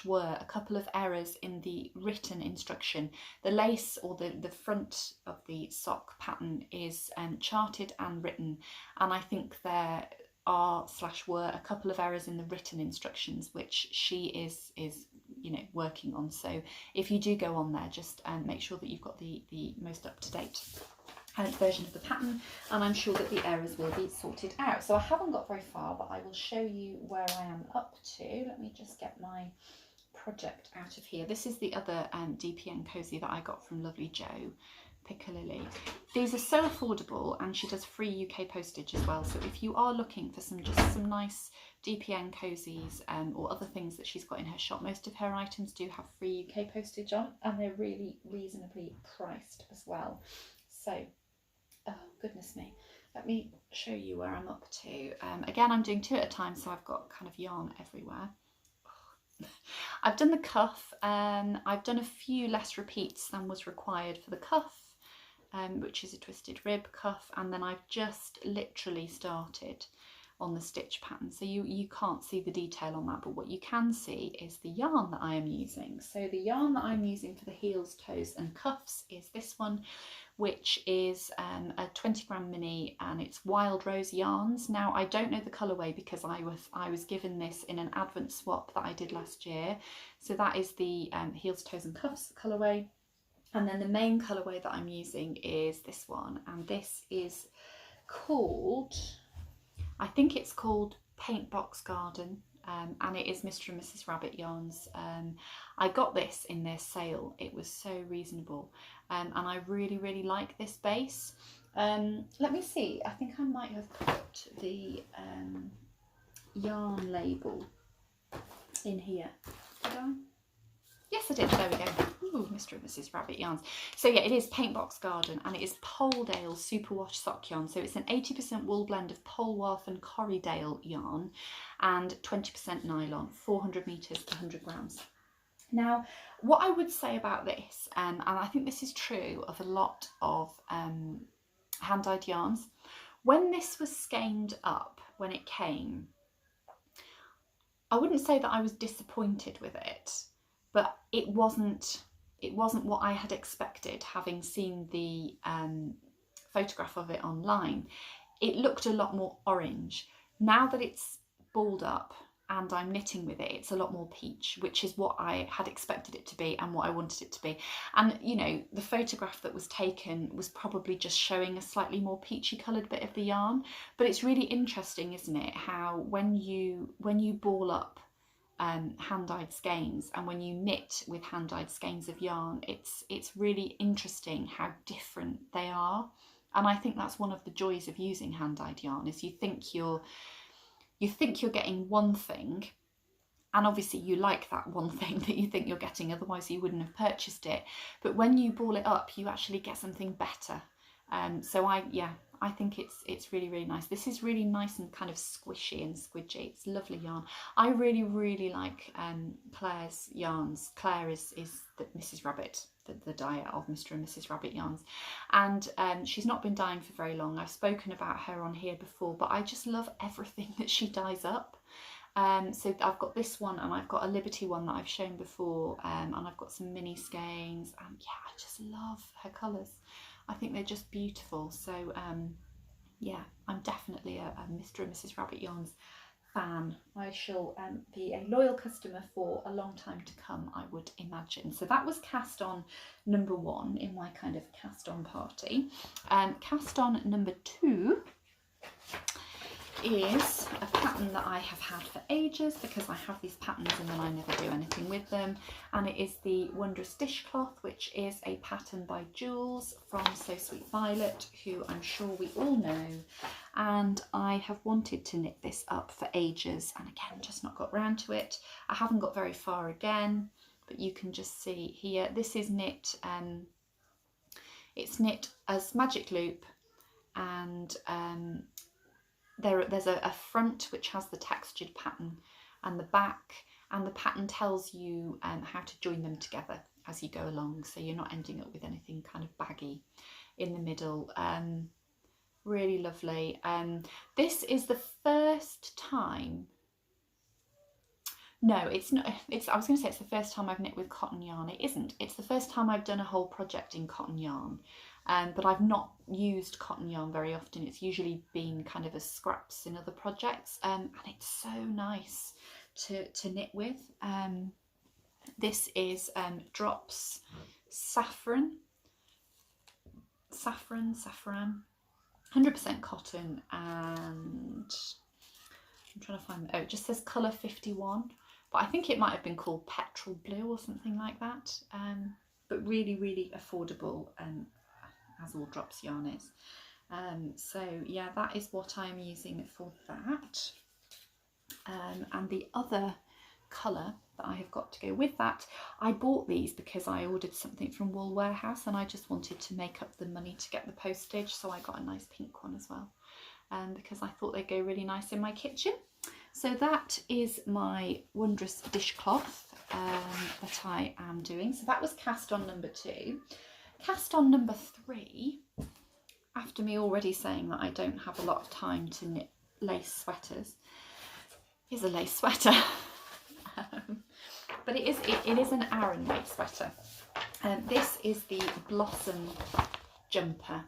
were a couple of errors in the written instruction. The lace, or the front of the sock pattern, is charted and written, and I think there were a couple of errors in the written instructions which she is working on. So if you do go on there, just make sure that you've got the most up-to-date version of the pattern, and I'm sure that the errors will be sorted out. So I haven't got very far, but I will show you where I am up to. Let me just get my project out of here. This is the other DPN cozy that I got from lovely Jo Piccalilli. These are so affordable, and she does free UK postage as well. So if you are looking for some nice DPN cozies or other things that she's got in her shop, most of her items do have free UK postage on, and they're really reasonably priced as well. So oh goodness me, let me show you where I'm up to. Again, I'm doing 2 at a time, so I've got kind of yarn everywhere. I've done the cuff, I've done a few less repeats than was required for the cuff, which is a twisted rib cuff, and then I've just literally started on the stitch pattern, so you can't see the detail on that, but what you can see is the yarn that I am using. So the yarn that I'm using for the heels, toes and cuffs is this one, which is a 20-gram mini, and it's Wild Rose Yarns. Now I don't know the colourway because I was given this in an advent swap that I did last year. So that is the heels, toes and cuffs colourway, and then the main colourway that I'm using is this one, and this is called, I think it's called Paint Box Garden, and it is Mr. and Mrs. Rabbit yarns. I got this in their sale. It was so reasonable, and I really like this base. Let me see, I think I might have put the yarn label in here. Did I? Yes, I did. There we go. Ooh, Mr. and Mrs. Rabbit yarns. So yeah, it is Paint Box Garden, and it is Poledale Superwash sock yarn. So it's an 80% wool blend of Polwarth and Corriedale yarn and 20% nylon, 400 meters, 100 grams. Now, what I would say about this, and I think this is true of a lot of hand-dyed yarns, when this was skeined up, when it came, I wouldn't say that I was disappointed with it, but it wasn't what I had expected, having seen the photograph of it online. It looked a lot more orange. Now that it's balled up and I'm knitting with it, it's a lot more peach, which is what I had expected it to be and what I wanted it to be. And you know, the photograph that was taken was probably just showing a slightly more peachy coloured bit of the yarn, but it's really interesting, isn't it, how when you ball up hand-dyed skeins and when you knit with hand-dyed skeins of yarn, it's really interesting how different they are. And I think that's one of the joys of using hand-dyed yarn, is you think you're getting one thing, and obviously you like that one thing that you think you're getting, otherwise you wouldn't have purchased it, but when you ball it up you actually get something better. So I think it's really, really nice. This is really nice and kind of squishy and squidgy. It's lovely yarn. I really, really like Claire's yarns. Claire is the Mrs. Rabbit, the dyer of Mr. and Mrs. Rabbit yarns, and she's not been dyeing for very long. I've spoken about her on here before, but I just love everything that she dyes up. So I've got this one, and I've got a Liberty one that I've shown before, and I've got some mini skeins, and yeah, I just love her colours. I think they're just beautiful. So yeah, I'm definitely a Mr. and Mrs. Rabbit yarns fan. I shall be a loyal customer for a long time to come, I would imagine. So that was cast on number 1 in my kind of cast on party. Cast on number 2 is a pattern that I have had for ages, because I have these patterns and then I never do anything with them, and it is the Wondrous Dishcloth, which is a pattern by Jooles from So Sweet Violet, who I'm sure we all know, and I have wanted to knit this up for ages, and again just not got round to it. I haven't got very far again, but you can just see here, this is knit, it's knit as magic loop, and there's a front which has the textured pattern, and the back, and the pattern tells you how to join them together as you go along, so you're not ending up with anything kind of baggy in the middle. Really lovely. This is the first time, no, it's not, I was going to say it's the first time I've knit with cotton yarn. It isn't. It's the first time I've done a whole project in cotton yarn. But I've not used cotton yarn very often. It's usually been kind of as scraps in other projects, and it's so nice to knit with. This is Drops Saffron, 100% cotton, and I'm trying to find, oh, it just says colour 51, but I think it might have been called Petrol Blue or something like that, but really, really affordable, as all Drops yarn is. So yeah, that is what I'm using for that. And the other colour that I have got to go with that, I bought these because I ordered something from Wool Warehouse and I just wanted to make up the money to get the postage, so I got a nice pink one as well, because I thought they'd go really nice in my kitchen. So that is my Wondrous Dishcloth that I am doing. So that was cast on number 2. Cast on number 3, after me already saying that I don't have a lot of time to knit lace sweaters, is a lace sweater. But it is an Aran weight sweater. This is the Blossom Jumper,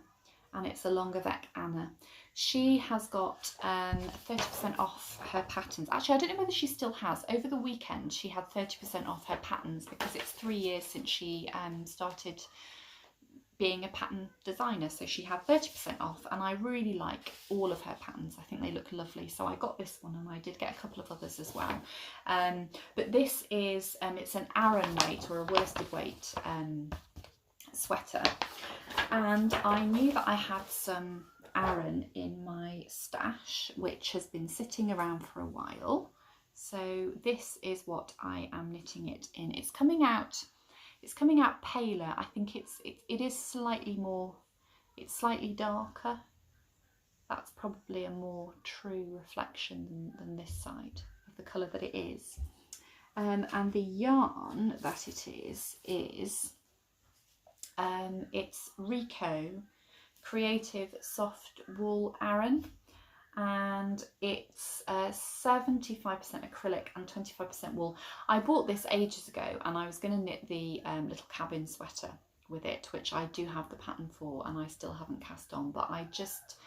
and it's a Longervec Anna. She has got 30% off her patterns. Actually, I don't know whether she still has. Over the weekend, she had 30% off her patterns because it's 3 years since she started being a pattern designer, so she had 30% off, and I really like all of her patterns. I think they look lovely, so I got this one, and I did get a couple of others as well. But this is it's an Aran weight or a worsted weight sweater, and I knew that I had some Aran in my stash which has been sitting around for a while, so this is what I am knitting it in. It's coming out paler. I think it is slightly more, it's slightly darker. That's probably a more true reflection than this side of the colour that it is. And the yarn that it is it's Rico Creative Soft Wool Aran, and it's 75% acrylic and 25% wool. I bought this ages ago, and I was going to knit the little cabin sweater with it, which I do have the pattern for, and I still haven't cast on, but I just,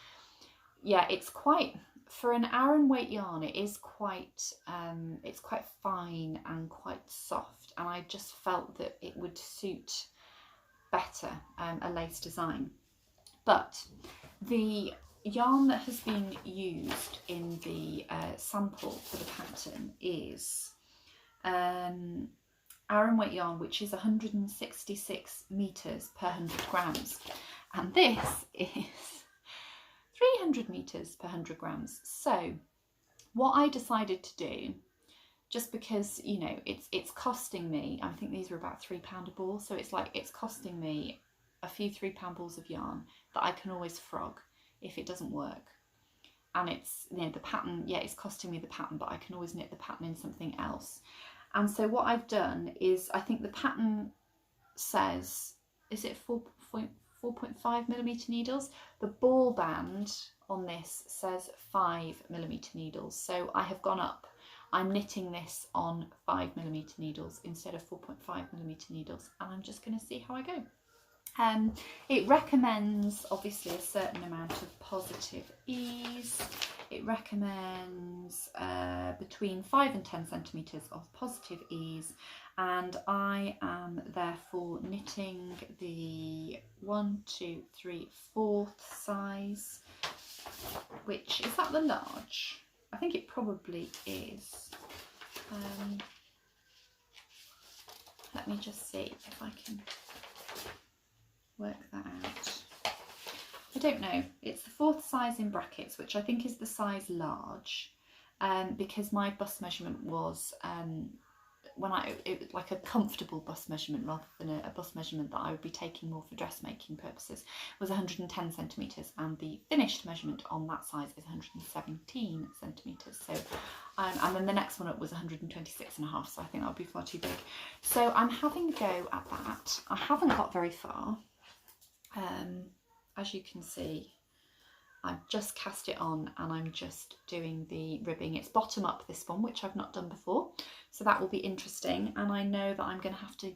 yeah, it's quite for an Aran weight yarn, it is quite it's quite fine and quite soft, and I just felt that it would suit better a lace design. But the yarn that has been used in the sample for the pattern is Aran weight yarn, which is 166 meters per 100 grams, and this is 300 meters per 100 grams. So what I decided to do, just because, you know, it's costing me, I think these were about £3 a ball, so it's like it's costing me a few £3 balls of yarn that I can always frog if it doesn't work. And it's, you know, the pattern, yeah, it's costing me the pattern, but I can always knit the pattern in something else. And so what I've done is, I think the pattern says, is it 4.5 millimeter needles? The ball band on this says 5 millimeter needles. So I have gone up. I'm knitting this on 5 millimeter needles instead of 4.5 millimeter needles, and I'm just going to see how I go. It recommends obviously a certain amount of positive ease. It recommends between 5 and 10 centimeters of positive ease, and I am therefore knitting the 1, 2, 3, 4th size, which is that the large? I think it probably is. Let me just see if I can work that out. I don't know. It's the 4th size in brackets, which I think is the size large, because my bust measurement was it was like a comfortable bust measurement rather than a bust measurement that I would be taking more for dressmaking purposes, was 110 centimeters, and the finished measurement on that size is 117 centimeters. So and then the next one up was 126 and a half, so I think that would be far too big. So I'm having a go at that. I haven't got very far. As you can see, I've just cast it on and I'm just doing the ribbing. It's bottom up, this one, which I've not done before, so that will be interesting. And I know that I'm going to have to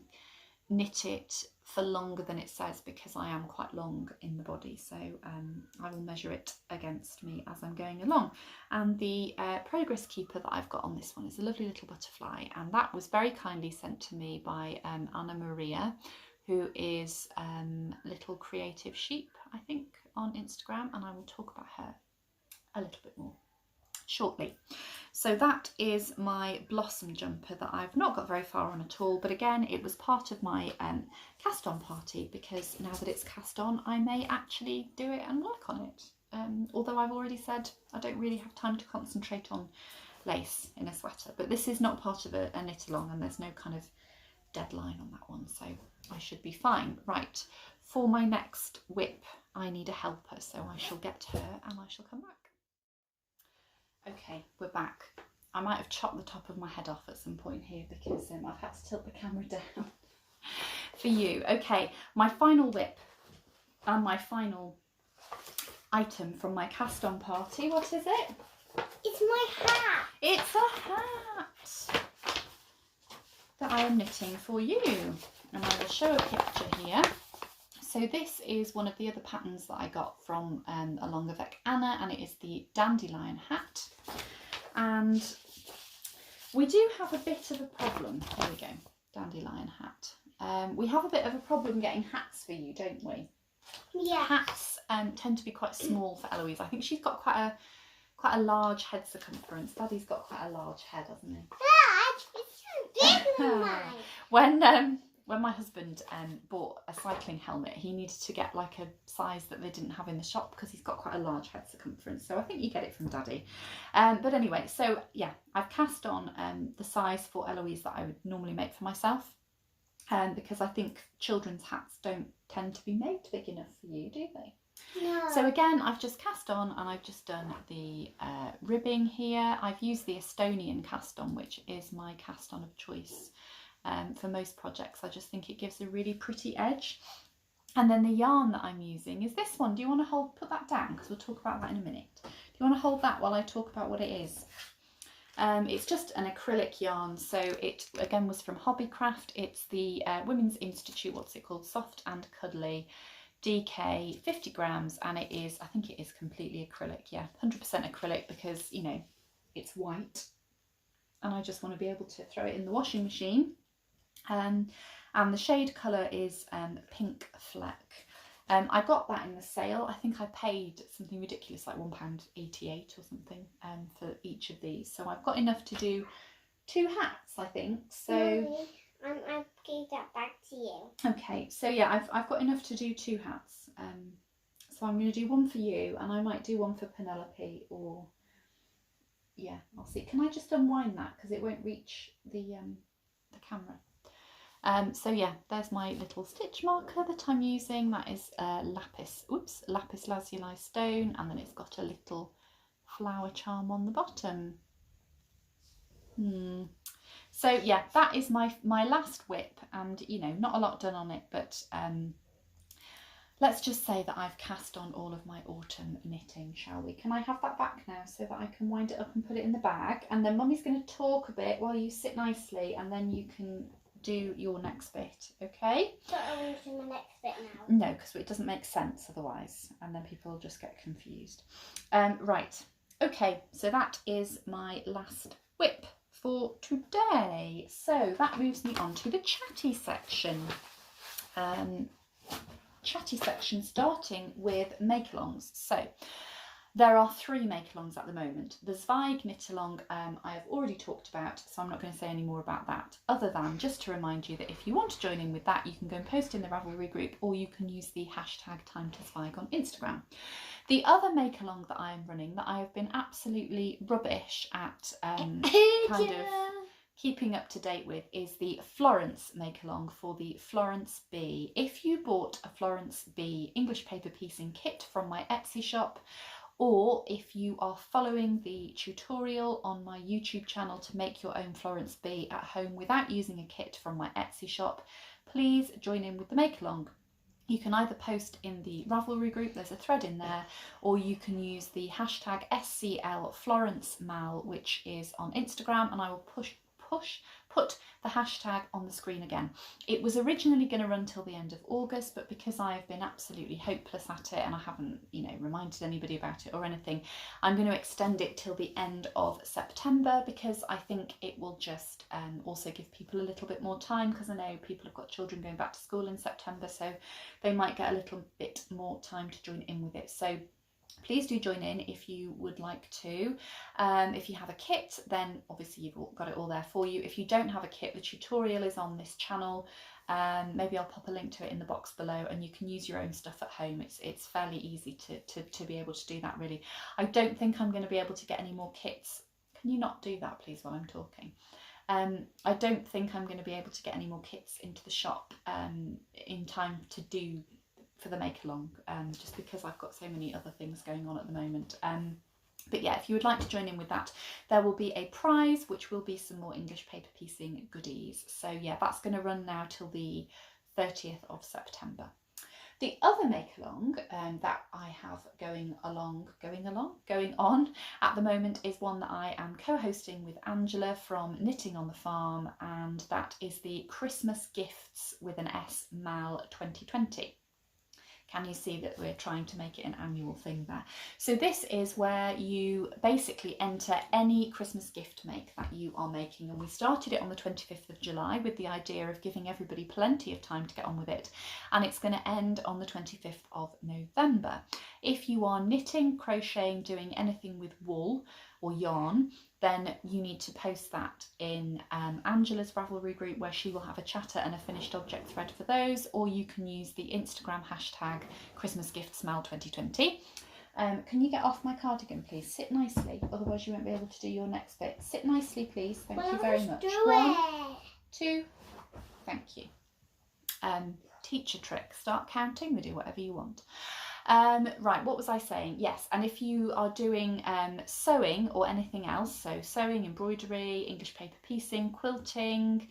knit it for longer than it says, because I am quite long in the body, so I will measure it against me as I'm going along. And the progress keeper that I've got on this one is a lovely little butterfly, and that was very kindly sent to me by Anna Maria, who is Little Creative Sheep, I think, on Instagram, and I will talk about her a little bit more shortly. So that is my blossom jumper that I've not got very far on at all, but again, it was part of my cast on party, because now that it's cast on, I may actually do it and work on it. Although I've already said I don't really have time to concentrate on lace in a sweater, but this is not part of a knit along, and there's no kind of deadline on that one, so I should be fine. Right, for my next whip I need a helper, so I shall get her and I shall come back. Okay, we're back. I might have chopped the top of my head off at some point here, because I've had to tilt the camera down for you. Okay, my final whip and my final item from my cast on party. What is it? It's my hat. It's a hat that I am knitting for you, and I will show a picture here. So this is one of the other patterns that I got from Along avec Anna, and it is the Dandelion hat. And we do have a bit of a problem. There we go, Dandelion hat. We have a bit of a problem getting hats for you, don't we? Yeah. Hats tend to be quite small for Eloise. I think she's got quite a large head circumference. Daddy's got quite a large head, hasn't he? Dad, it's so big than mine. When my husband bought a cycling helmet, he needed to get like a size that they didn't have in the shop, because he's got quite a large head circumference. So I think you get it from Daddy. But anyway, so yeah, I've cast on the size for Eloise that I would normally make for myself, because I think children's hats don't tend to be made big enough for you, do they? No. So again, I've just cast on and I've just done the ribbing here. I've used the Estonian cast on, which is my cast on of choice for most projects. I just think it gives a really pretty edge. And then the yarn that I'm using is this one. Do you want to put that down, because we'll talk about that in a minute. Do you want to hold that while I talk about what it is? It's just an acrylic yarn, so it again was from Hobbycraft. It's the Women's Institute, what's it called, Soft and Cuddly DK, 50 grams, and it is, I think it is completely acrylic, yeah, 100% acrylic, because, you know, it's white and I just want to be able to throw it in the washing machine. And the shade colour is Pink Fleck. I got that in the sale. I think I paid something ridiculous, like £1.88 or something, for each of these. So I've got enough to do 2 hats, I think. So Mommy, I'll give that back to you. Okay, so yeah, I've got enough to do 2 hats. So I'm going to do one for you, and I might do one for Penelope, or yeah, I'll see. Can I just unwind that, because it won't reach the camera? So yeah, there's my little stitch marker that I'm using. That is lapis lazuli stone, and then it's got a little flower charm on the bottom. So yeah, that is my last whip, and you know, not a lot done on it, but let's just say that I've cast on all of my autumn knitting, shall we? Can I have that back now so that I can wind it up and put it in the bag? And then Mummy's going to talk a bit while you sit nicely, and then you can do your next bit, okay? But I want to do my next bit now. No, because it doesn't make sense otherwise, and then people will just get confused. Right, okay, so that is my last whip for today. So that moves me on to the chatty section. Chatty section, starting with make-alongs. So there are 3 make-alongs at the moment. The Zweig knit-along I have already talked about, so I'm not going to say any more about that, other than just to remind you that if you want to join in with that, you can go and post in the Ravelry group, or you can use the hashtag timetozweig on Instagram. The other make-along that I am running, that I have been absolutely rubbish at kind of keeping up to date with, is the Florence make-along for the Florence Bee. If you bought a Florence Bee English paper piecing kit from my Etsy shop, or if you are following the tutorial on my YouTube channel to make your own Florence Bee at home without using a kit from my Etsy shop, please join in with the make-along. You can either post in the Ravelry group, there's a thread in there, or you can use the hashtag sclflorencemal, which is on Instagram, and I will put the hashtag on the screen again. It was originally going to run till the end of August, but because I have been absolutely hopeless at it and I haven't, you know, reminded anybody about it or anything, I'm going to extend it till the end of September, because I think it will just also give people a little bit more time, because I know people have got children going back to school in September, so they might get a little bit more time to join in with it. So please do join in if you would like to. If you have a kit, then obviously you've got it all there for you. If you don't have a kit, the tutorial is on this channel. Maybe I'll pop a link to it in the box below, and you can use your own stuff at home. It's fairly easy to be able to do that, really. I don't think I'm going to be able to get any more kits. Can you not do that, please, while I'm talking? I don't think I'm going to be able to get any more kits into the shop in time to do for the make-along, just because I've got so many other things going on at the moment. But yeah, if you would like to join in with that, there will be a prize, which will be some more English paper piecing goodies. So yeah, that's going to run now till the 30th of September. The other make-along that I have going on at the moment is one that I am co-hosting with Angela from Knitting on the Farm, and that is the Christmas Gifts with an S Mal 2020. Can you see that we're trying to make it an annual thing there? So this is where you basically enter any Christmas gift make that you are making. And we started it on the 25th of July with the idea of giving everybody plenty of time to get on with it. And it's going to end on the 25th of November. If you are knitting, crocheting, doing anything with wool or yarn, then you need to post that in Angela's Ravelry group, where she will have a chatter and a finished object thread for those, or you can use the Instagram hashtag ChristmasGiftsMal2020. Can you get off my cardigan, please? Sit nicely, otherwise you won't be able to do your next bit. Sit nicely, please. Thank you very much. 1, 2, thank you. Teacher trick, start counting, we do whatever you want. Right, what was I saying? Yes, and if you are doing sewing or anything else, so sewing, embroidery, English paper piecing, quilting,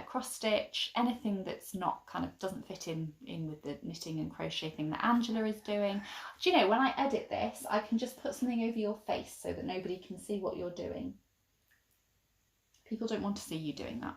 cross stitch, anything that's not kind of doesn't fit in with the knitting and crochet thing that Angela is doing. Do you know, when I edit this, I can just put something over your face so that nobody can see what you're doing. People don't want to see you doing that.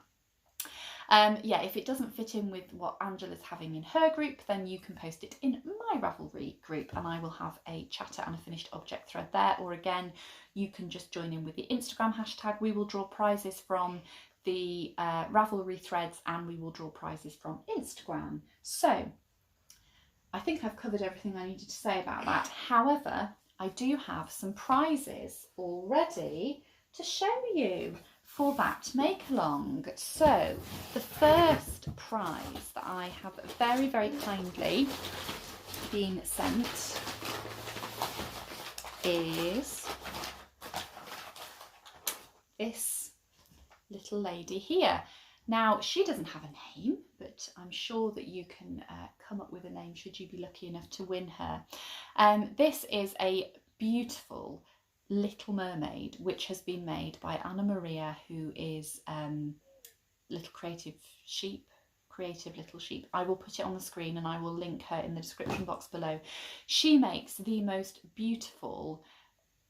Yeah, if it doesn't fit in with what Angela's having in her group, then you can post it in my Ravelry group, and I will have a chatter and a finished object thread there. Or again, you can just join in with the Instagram hashtag. We will draw prizes from the Ravelry threads, and we will draw prizes from Instagram. So I think I've covered everything I needed to say about that. However, I do have some prizes already to show you for that make along. So the first prize that I have very, very kindly been sent is this little lady here. Now, she doesn't have a name, but I'm sure that you can come up with a name should you be lucky enough to win her. This is a beautiful Little Mermaid, which has been made by Anna Maria, who is Little Creative Little Sheep. I will put it on the screen and I will link her in the description box below. She makes the most beautiful,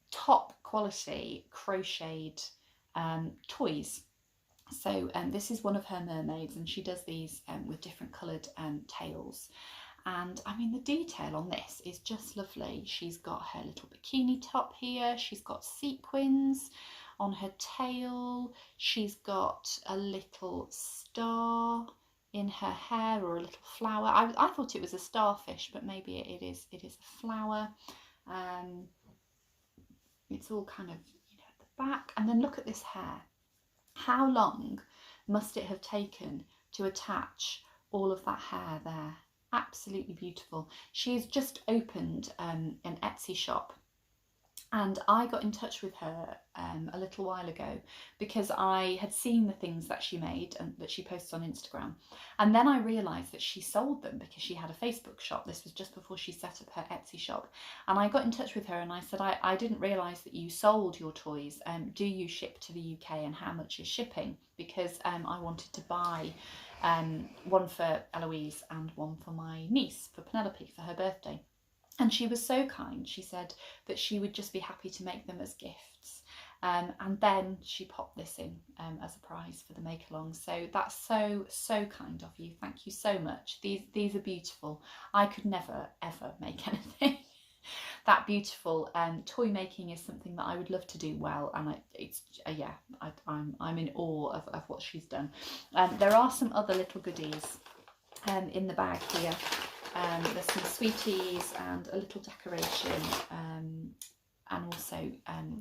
top quality crocheted toys. So this is one of her mermaids, and she does these with different coloured tails. And I mean, the detail on this is just lovely. She's got her little bikini top here. She's got sequins on her tail. She's got a little star in her hair, or a little flower. I thought it was a starfish, but maybe it is a flower. It's all kind of, you know, at the back. And then look at this hair. How long must it have taken to attach all of that hair there? Absolutely beautiful. She's just opened an Etsy shop, and I got in touch with her a little while ago because I had seen the things that she made and that she posts on Instagram, and then I realised that she sold them because she had a Facebook shop. This was just before she set up her Etsy shop, and I got in touch with her and I said, I didn't realise that you sold your toys. Do you ship to the UK, and how much is shipping? Because I wanted to buy one for Eloise and one for my niece, for Penelope, for her birthday. And she was so kind. She said that she would just be happy to make them as gifts. And then she popped this in as a prize for the make along. So that's so kind of you. Thank you so much. These are beautiful. I could never ever make anything that beautiful. Toy making is something that I would love to do well, and I'm in awe of what she's done. There are some other little goodies in the bag here. There's some sweeties and a little decoration, and also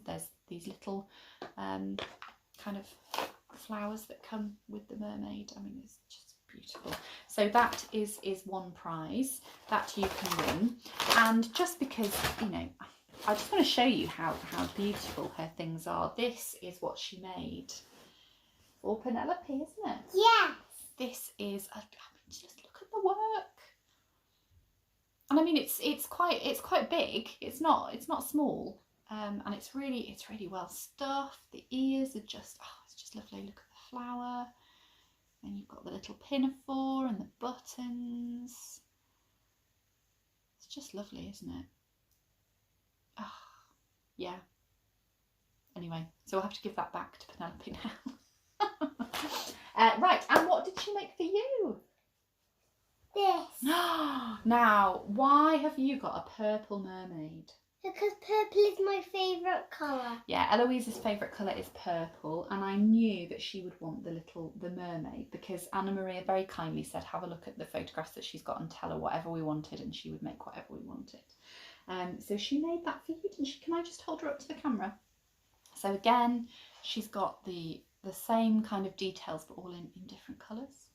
there's these little kind of flowers that come with the mermaid. I mean, it's just beautiful. So that is one prize that you can win. And just because, you know, I just want to show you how beautiful her things are. This is what she made for Penelope, isn't it? Yes. This is I mean, just look at the work. And I mean, it's quite big. It's not small, and it's really well stuffed. The ears are just, oh, it's just lovely. Look at the flower. Then you've got the little pinafore and the buttons. It's just lovely, isn't it? Oh, yeah. Anyway, so I'll have to give that back to Penelope now. Right, and what did she make for you? This. Now, why have you got a purple mermaid? Because purple is my favourite colour. Yeah, Eloise's favourite colour is purple, and I knew that she would want the mermaid, because Anna Maria very kindly said have a look at the photographs that she's got and tell her whatever we wanted, and she would make whatever we wanted. So she made that for you, didn't she? Can I just hold her up to the camera? So again, she's got the same kind of details, but all in different colours.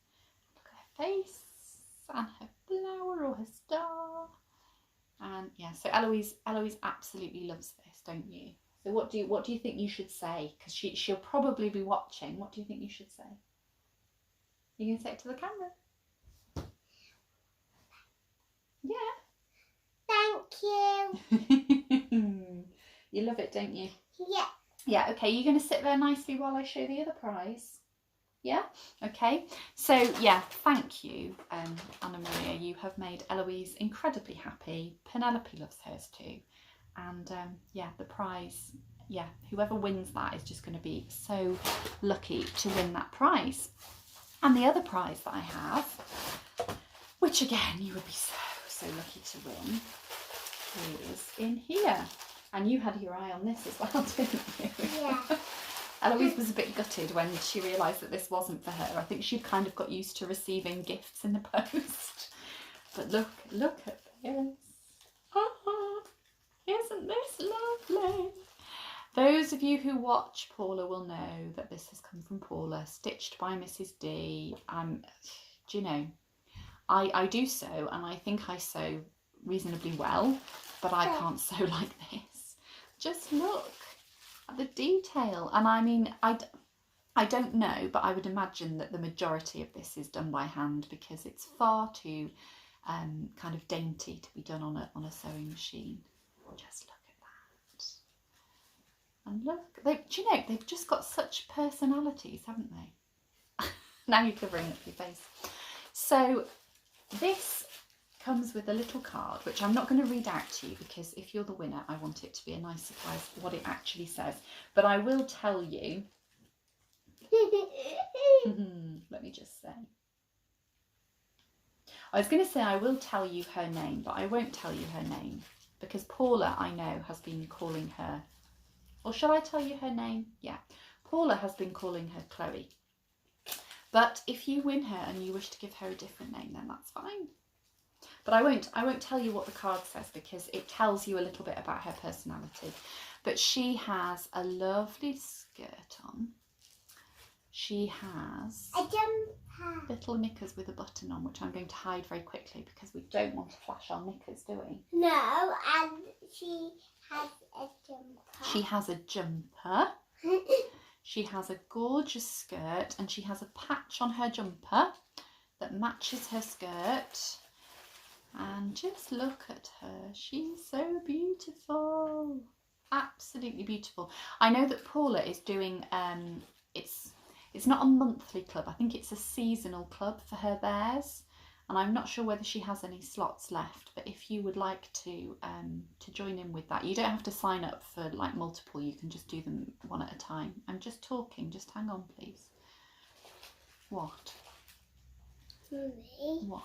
Look at her face and her flower or her star. And yeah, so Eloise absolutely loves this, don't you? So what do you think you should say? Because she'll probably be watching. What do you think you should say? You can say it to the camera. Yeah. Thank you. You love it, don't you? Yeah. Yeah, okay, you're going to sit there nicely while I show the other prize. Yeah, okay. So yeah, thank you, Anna Maria. You have made Eloise incredibly happy. Penelope loves hers too. And yeah, the prize, yeah, whoever wins that is just going to be so lucky to win that prize. And the other prize that I have, which again you would be so lucky to win is in here. And you had your eye on this as well, didn't you? Yeah. Eloise was a bit gutted when she realised that this wasn't for her. I think she'd kind of got used to receiving gifts in the post. But look at this. Oh, isn't this lovely? Those of you who watch Paula will know that this has come from Paula, stitched by Mrs. D. Do you know, I do sew, and I think I sew reasonably well, but I can't sew like this. Just look at the detail. And I mean, I don't know, but I would imagine that the majority of this is done by hand because it's far too kind of dainty to be done on a sewing machine. Just look at that. And look, do you know, they've just got such personalities, haven't they? Now you're covering up your face. So this comes with a little card, which I'm not going to read out to you because if you're the winner, I want it to be a nice surprise what it actually says. But I will tell you. Let me just say. I was going to say I will tell you her name, but I won't tell you her name because Paula, I know, has been calling her. Or shall I tell you her name? Yeah. Paula has been calling her Chloe. But if you win her and you wish to give her a different name, then that's fine. But I won't tell you what the card says because it tells you a little bit about her personality. But she has a lovely skirt on. She has a jumper. Little knickers with a button on, which I'm going to hide very quickly because we don't want to flash our knickers, do we? No, and she has a jumper. She has a jumper. She has a gorgeous skirt and she has a patch on her jumper that matches her skirt. And just look at her. She's so beautiful. Absolutely beautiful. I know that Paula is doing, it's not a monthly club. I think it's a seasonal club for her bears. And I'm not sure whether she has any slots left, but if you would like to join in with that, you don't have to sign up for like multiple, you can just do them one at a time. I'm just talking, just hang on please. What? Mummy, what?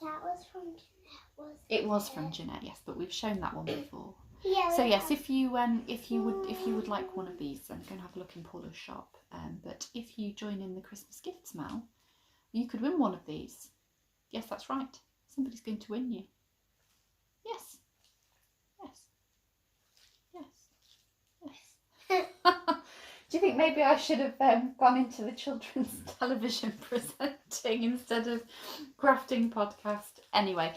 That was from Jeanette, wasn't it? It was from Jeanette, yes, but we've shown that one before. Yeah. So yes, if you would like one of these, then go and have a look in Paula's shop. But if you join in the Christmas gifts mail, you could win one of these. Yes, that's right. Somebody's going to win you. Yes. Yes. Yes. Yes. Do you think maybe I should have gone into the children's television presenting instead of crafting podcast? Anyway,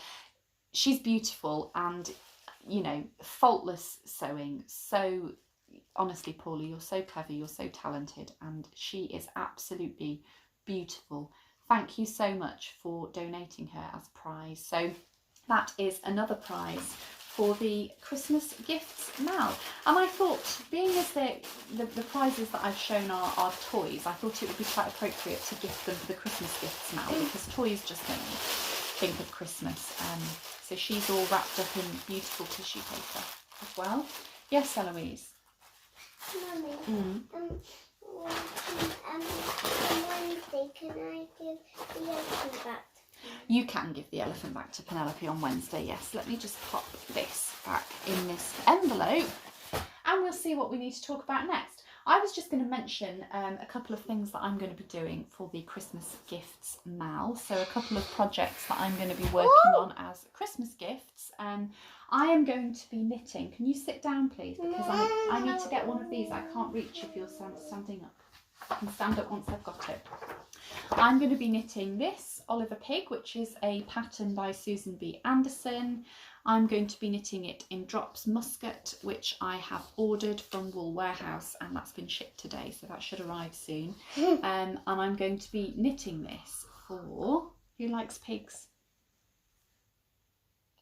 she's beautiful and, you know, faultless sewing. So, honestly, Paula, you're so clever, you're so talented, and she is absolutely beautiful. Thank you so much for donating her as a prize. So that is another prize for the Christmas gifts now. And I thought, being as the prizes that I've shown are toys, I thought it would be quite appropriate to gift them for the Christmas gifts now, because toys just make me think of Christmas. So she's all wrapped up in beautiful tissue paper as well. Yes, Eloise? Mummy, on Wednesday, can I give the elephant back? You can give the elephant back to Penelope on Wednesday, yes. Let me just pop this back in this envelope and we'll see what we need to talk about next. I was just going to mention a couple of things that I'm going to be doing for the Christmas gifts mal. So a couple of projects that I'm going to be working on as Christmas gifts. I am going to be knitting. Can you sit down, please? Because I need to get one of these. I can't reach if you're standing up. I can stand up once I've got it. I'm going to be knitting this Oliver Pig, which is a pattern by Susan B. Anderson. I'm going to be knitting it in Drops Muscat, which I have ordered from Wool Warehouse, and that's been shipped today, so that should arrive soon. And I'm going to be knitting this for... Who likes pigs?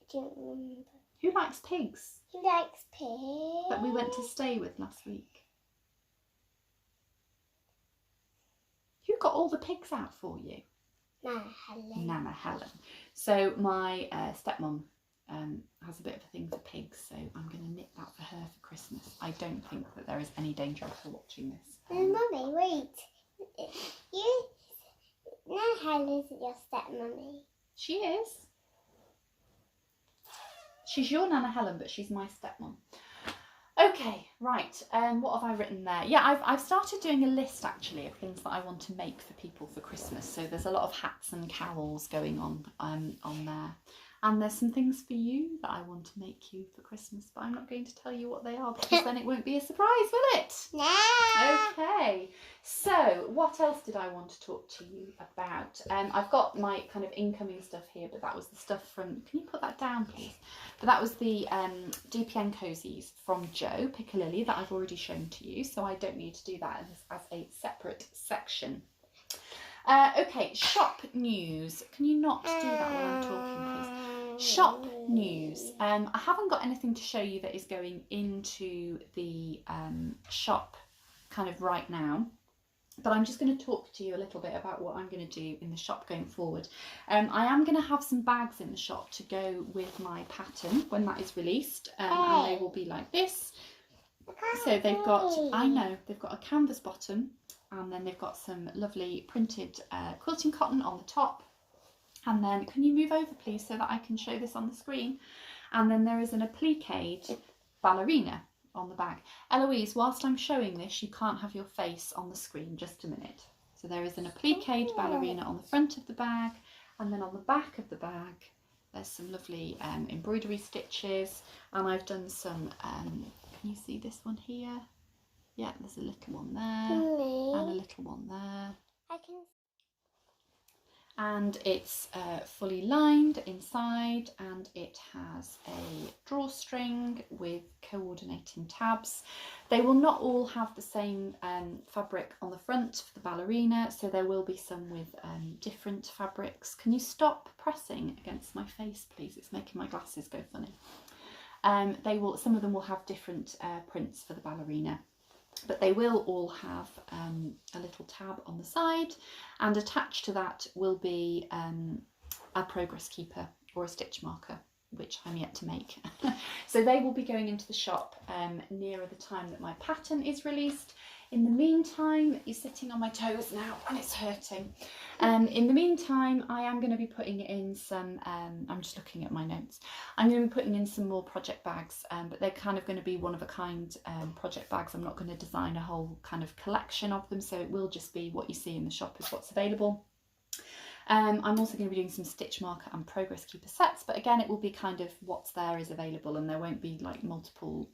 I don't remember. Who likes pigs? Who likes pigs? That we went to stay with last week. Who got all the pigs out for you? Nana Helen. Nana Helen. So my stepmom has a bit of a thing for pigs, so I'm going to knit that for her for Christmas. I don't think that there is any danger of her watching this. Mummy, wait. Nana Helen isn't your stepmummy. She is. She's your Nana Helen, but she's my stepmom. Okay, right. What have I written there? Yeah, I've started doing a list actually of things that I want to make for people for Christmas. So there's a lot of hats and cowls going on there. And there's some things for you that I want to make you for Christmas, but I'm not going to tell you what they are because then it won't be a surprise, will it? No. Okay, so what else did I want to talk to you about? I've got my kind of incoming stuff here, but that was the stuff from, can you put that down please? But that was the DPN cozies from Joe Piccalilli that I've already shown to you, so I don't need to do that as a separate section. Okay, shop news. Can you not do that while I'm talking, please? Shop news. I haven't got anything to show you that is going into the shop kind of right now, but I'm just going to talk to you a little bit about what I'm going to do in the shop going forward. I am going to have some bags in the shop to go with my pattern when that is released, and they will be like this. So they've got, I know, they've got a canvas bottom, and then they've got some lovely printed quilting cotton on the top. And then, can you move over please so that I can show this on the screen? And then there is an appliqued ballerina on the bag. Eloise, whilst I'm showing this, you can't have your face on the screen, just a minute. So there is an appliqued ballerina on the front of the bag, and then on the back of the bag there's some lovely embroidery stitches, and I've done some, can you see this one here? Yeah, there's a little one there, and a little one there. I can. And it's fully lined inside, and it has a drawstring with coordinating tabs. They will not all have the same fabric on the front for the ballerina, so there will be some with different fabrics. Can you stop pressing against my face please? It's making my glasses go funny. Some of them will have different prints for the ballerina, but they will all have a little tab on the side, and attached to that will be a progress keeper or a stitch marker, which I'm yet to make. So they will be going into the shop nearer the time that my pattern is released. In the meantime, you're sitting on my toes now and it's hurting. In the meantime, I am going to be putting in some, I'm just looking at my notes, I'm going to be putting in some more project bags, but they're kind of going to be one of a kind project bags. I'm not going to design a whole kind of collection of them, so it will just be what you see in the shop is what's available. I'm also going to be doing some stitch marker and progress keeper sets, but again it will be kind of what's there is available, and there won't be like multiple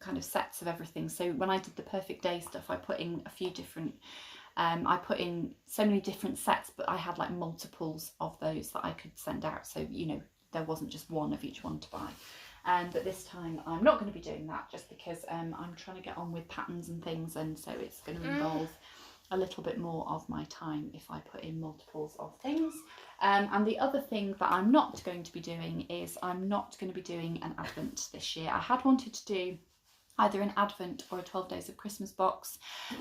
kind of sets of everything. So when I did the perfect day stuff, I put in a few different, I put in so many different sets, but I had like multiples of those that I could send out, so you know there wasn't just one of each one to buy. But this time I'm not going to be doing that, just because I'm trying to get on with patterns and things, and so it's going to involve a little bit more of my time if I put in multiples of things. And the other thing that I'm not going to be doing is I'm not going to be doing an advent this year. I had wanted to do either an advent or a 12 days of Christmas box,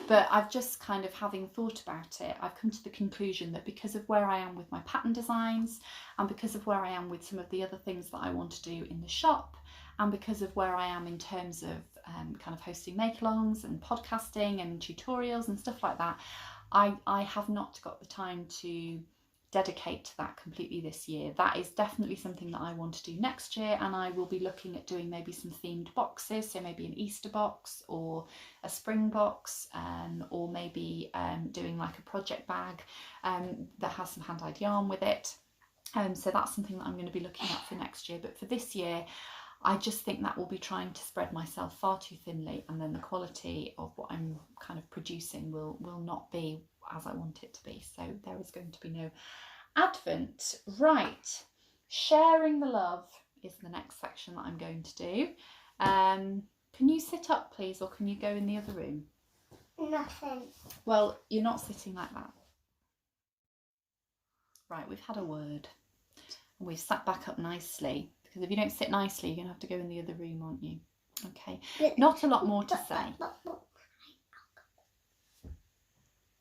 but I've just kind of, having thought about it, I've come to the conclusion that because of where I am with my pattern designs, and because of where I am with some of the other things that I want to do in the shop, and because of where I am in terms of kind of hosting make-alongs and podcasting and tutorials and stuff like that, I have not got the time to dedicate to that completely this year. That is definitely something that I want to do next year, and I will be looking at doing maybe some themed boxes, so maybe an Easter box or a spring box, or maybe doing like a project bag that has some hand-dyed yarn with it. So that's something that I'm going to be looking at for next year, but for this year I just think that will be trying to spread myself far too thinly, and then the quality of what I'm kind of producing will not be as I want it to be. So there is going to be no advent. Right, sharing the love is the next section that I'm going to do. Can you sit up please, or can you go in the other room? Nothing. Well, you're not sitting like that. Right, we've had a word and we've sat back up nicely, because if you don't sit nicely, you're going to have to go in the other room, aren't you? Okay, not a lot more to say.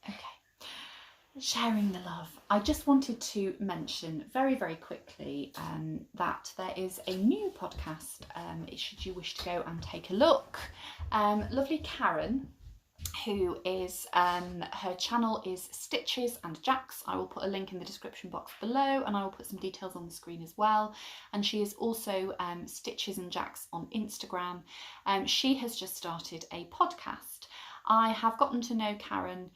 Okay, sharing the love. I just wanted to mention very, very quickly that there is a new podcast, should you wish to go and take a look. Lovely Karen, who is, her channel is Stitches and Jacks. I will put a link in the description box below, and I will put some details on the screen as well. And she is also Stitches and Jacks on Instagram. She has just started a podcast. I have gotten to know Karen.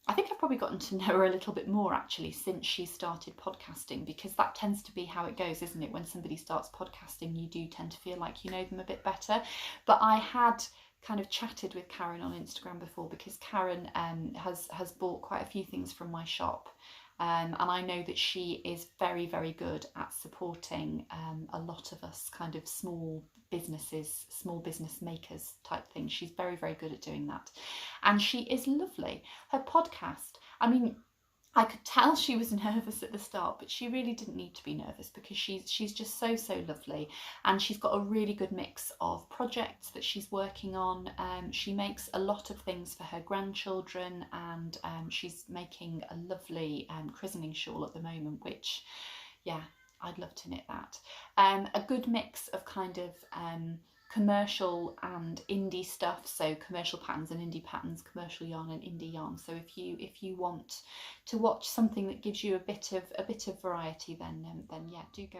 I think I've probably gotten to know her a little bit more actually since she started podcasting, because that tends to be how it goes, isn't it? When somebody starts podcasting, you do tend to feel like you know them a bit better. But I had kind of chatted with Karen on Instagram before, because Karen has bought quite a few things from my shop. And I know that she is very, very good at supporting a lot of us kind of small businesses, small business makers type thing. She's very, very good at doing that. And she is lovely. Her podcast, I mean, I could tell she was nervous at the start, but she really didn't need to be nervous, because she's just so lovely, and she's got a really good mix of projects that she's working on. She makes a lot of things for her grandchildren, and she's making a lovely christening shawl at the moment, which, yeah, I'd love to knit that. A good mix of kind of commercial and indie stuff, so commercial patterns and indie patterns, commercial yarn and indie yarn. So if you want to watch something that gives you a bit of variety, then yeah, do go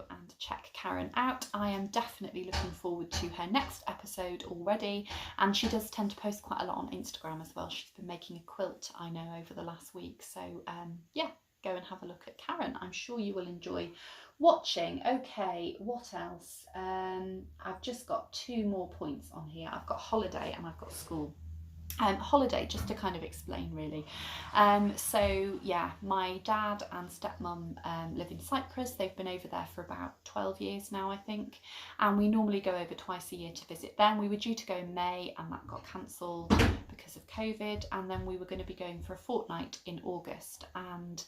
and check Karen out. I am definitely looking forward to her next episode already, and she does tend to post quite a lot on Instagram as well. She's been making a quilt, I know, over the last week. So yeah, go and have a look at Karen. I'm sure you will enjoy watching. Okay, what else? I've just got 2 more points on here. I've got holiday and I've got school. Holiday, just to kind of explain really. So yeah, my dad and stepmom live in Cyprus. They've been over there for about 12 years now, I think, and we normally go over twice a year to visit them. We were due to go in May, and that got cancelled because of COVID, and then we were going to be going for a fortnight in August, and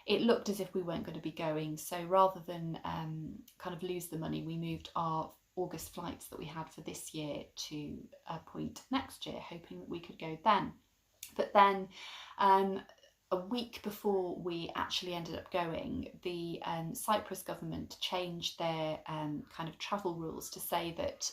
it looked as if we weren't going to be going. So rather than kind of lose the money, we moved our August flights that we had for this year to a point next year, hoping that we could go then. But then a week before we actually ended up going, the Cyprus government changed their kind of travel rules to say that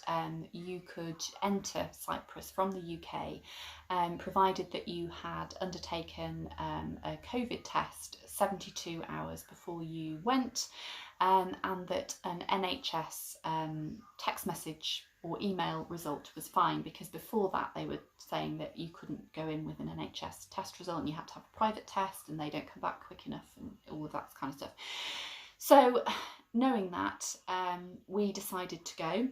you could enter Cyprus from the UK provided that you had undertaken a COVID test 72 hours before you went, and that an NHS text message or email result was fine, because before that they were saying that you couldn't go in with an NHS test result and you had to have a private test and they don't come back quick enough and all of that kind of stuff. So knowing that, we decided to go,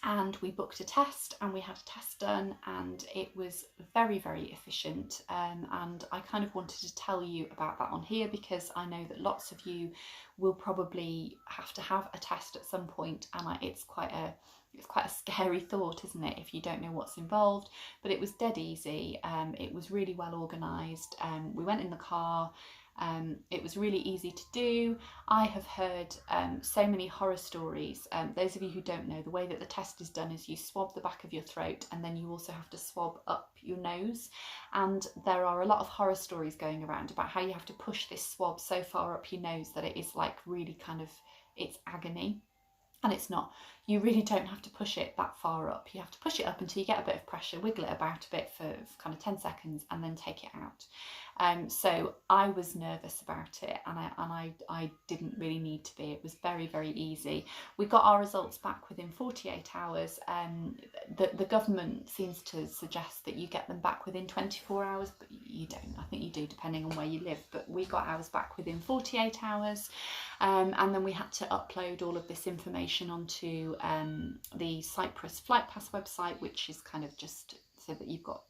and we booked a test, and we had a test done, and it was very, very efficient. And I kind of wanted to tell you about that on here, because I know that lots of you will probably have to have a test at some point, and it's quite a scary thought, isn't it, if you don't know what's involved. But it was dead easy. It was really well organised. We went in the car. It was really easy to do. I have heard so many horror stories. Those of you who don't know, the way that the test is done is you swab the back of your throat, and then you also have to swab up your nose. And there are a lot of horror stories going around about how you have to push this swab so far up your nose that it is like really kind of, it's agony. And it's not. You really don't have to push it that far up. You have to push it up until you get a bit of pressure, wiggle it about a bit for kind of 10 seconds, and then take it out. So I was nervous about it, and I didn't really need to be. It was very, very easy. We got our results back within 48 hours. The government seems to suggest that you get them back within 24 hours, but you don't. I think you do, depending on where you live. But we got ours back within 48 hours. And then we had to upload all of this information onto the Cyprus Flight Pass website, which is kind of just so that you've got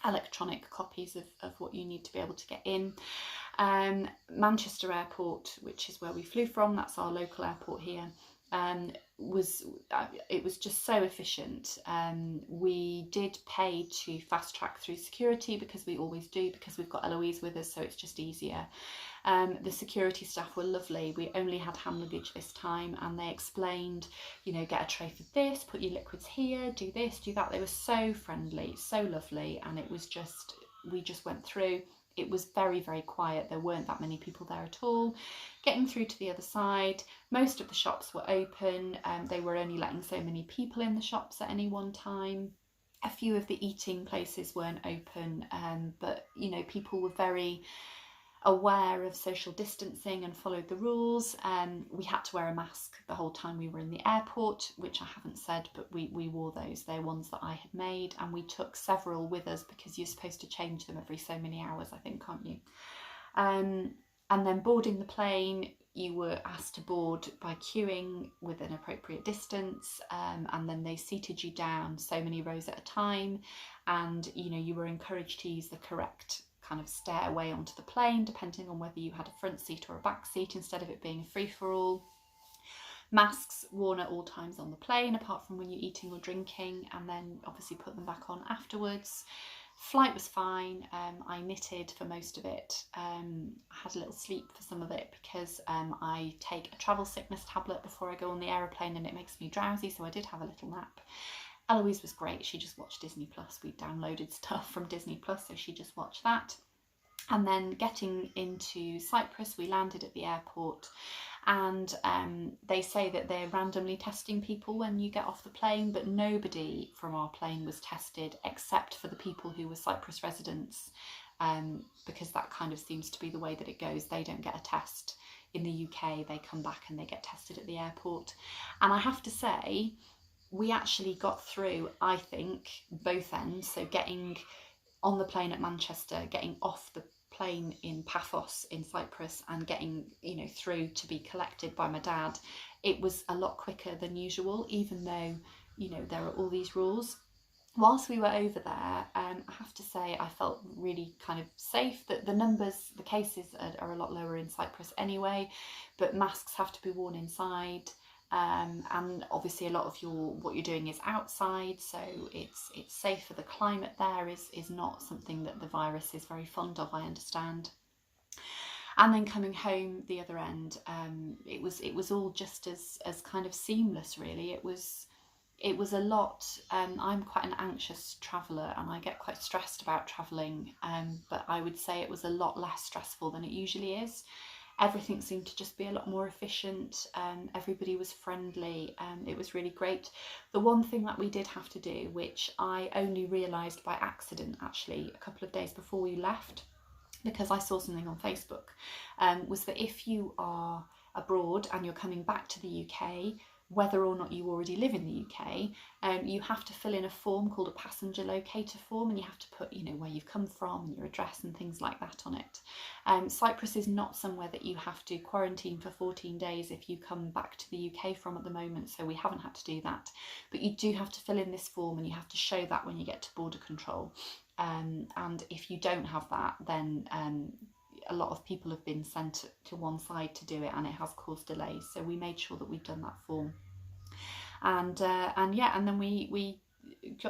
electronic copies of what you need to be able to get in. Manchester Airport, which is where we flew from, that's our local airport here, it was just so efficient. We did pay to fast track through security, because we always do, because we've got Eloise with us, so it's just easier. The security staff were lovely. We only had hand luggage this time, and they explained, you know, get a tray for this, put your liquids here, do this, do that. They were so friendly, so lovely, and it was just, we just went through. It was very, very quiet. There weren't that many people there at all. Getting through to the other side, most of the shops were open. They were only letting so many people in the shops at any one time. A few of the eating places weren't open, but you know, people were very aware of social distancing and followed the rules. We had to wear a mask the whole time we were in the airport, which I haven't said, but we wore those. They're ones that I had made, and we took several with us because you're supposed to change them every so many hours, I think, aren't you? And then boarding the plane, you were asked to board by queuing with an appropriate distance, and then they seated you down so many rows at a time, and you know, you were encouraged to use the correct kind of stairway onto the plane, depending on whether you had a front seat or a back seat, instead of it being a free-for-all. Masks worn at all times on the plane, apart from when you're eating or drinking, and then obviously put them back on afterwards. Flight was fine. I knitted for most of it. I had a little sleep for some of it because I take a travel sickness tablet before I go on the aeroplane, and it makes me drowsy, so I did have a little nap. Eloise was great. She just watched Disney Plus. We downloaded stuff from Disney Plus, so she just watched that. And then getting into Cyprus, we landed at the airport, and they say that they're randomly testing people when you get off the plane, but nobody from our plane was tested except for the people who were Cyprus residents, because that kind of seems to be the way that it goes. They don't get a test in the UK. They come back and they get tested at the airport. And I have to say, we actually got through, I think, both ends. So getting on the plane at Manchester, getting off the plane in Paphos in Cyprus, and getting, you know, through to be collected by my dad, it was a lot quicker than usual, even though, you know, there are all these rules. Whilst we were over there, I have to say I felt really kind of safe. That the cases are a lot lower in Cyprus anyway, but masks have to be worn inside. And obviously a lot of what you're doing is outside, so it's safer. The climate there is not something that the virus is very fond of, I understand. And then coming home the other end, it was all just as kind of seamless, really. It was a lot. I'm quite an anxious traveller, and I get quite stressed about travelling, but I would say it was a lot less stressful than it usually is. Everything seemed to just be a lot more efficient. Everybody was friendly. It was really great. The one thing that we did have to do, which I only realised by accident actually a couple of days before we left, because I saw something on Facebook, was that if you are abroad and you're coming back to the UK, whether or not you already live in the UK, you have to fill in a form called a passenger locator form, and you have to put, you know, where you've come from and your address and things like that on it. Cyprus is not somewhere that you have to quarantine for 14 days if you come back to the UK from at the moment, so we haven't had to do that. But you do have to fill in this form, and you have to show that when you get to border control. And if you don't have that, then a lot of people have been sent to one side to do it, and it has caused delays. So we made sure that we'd done that form, and then we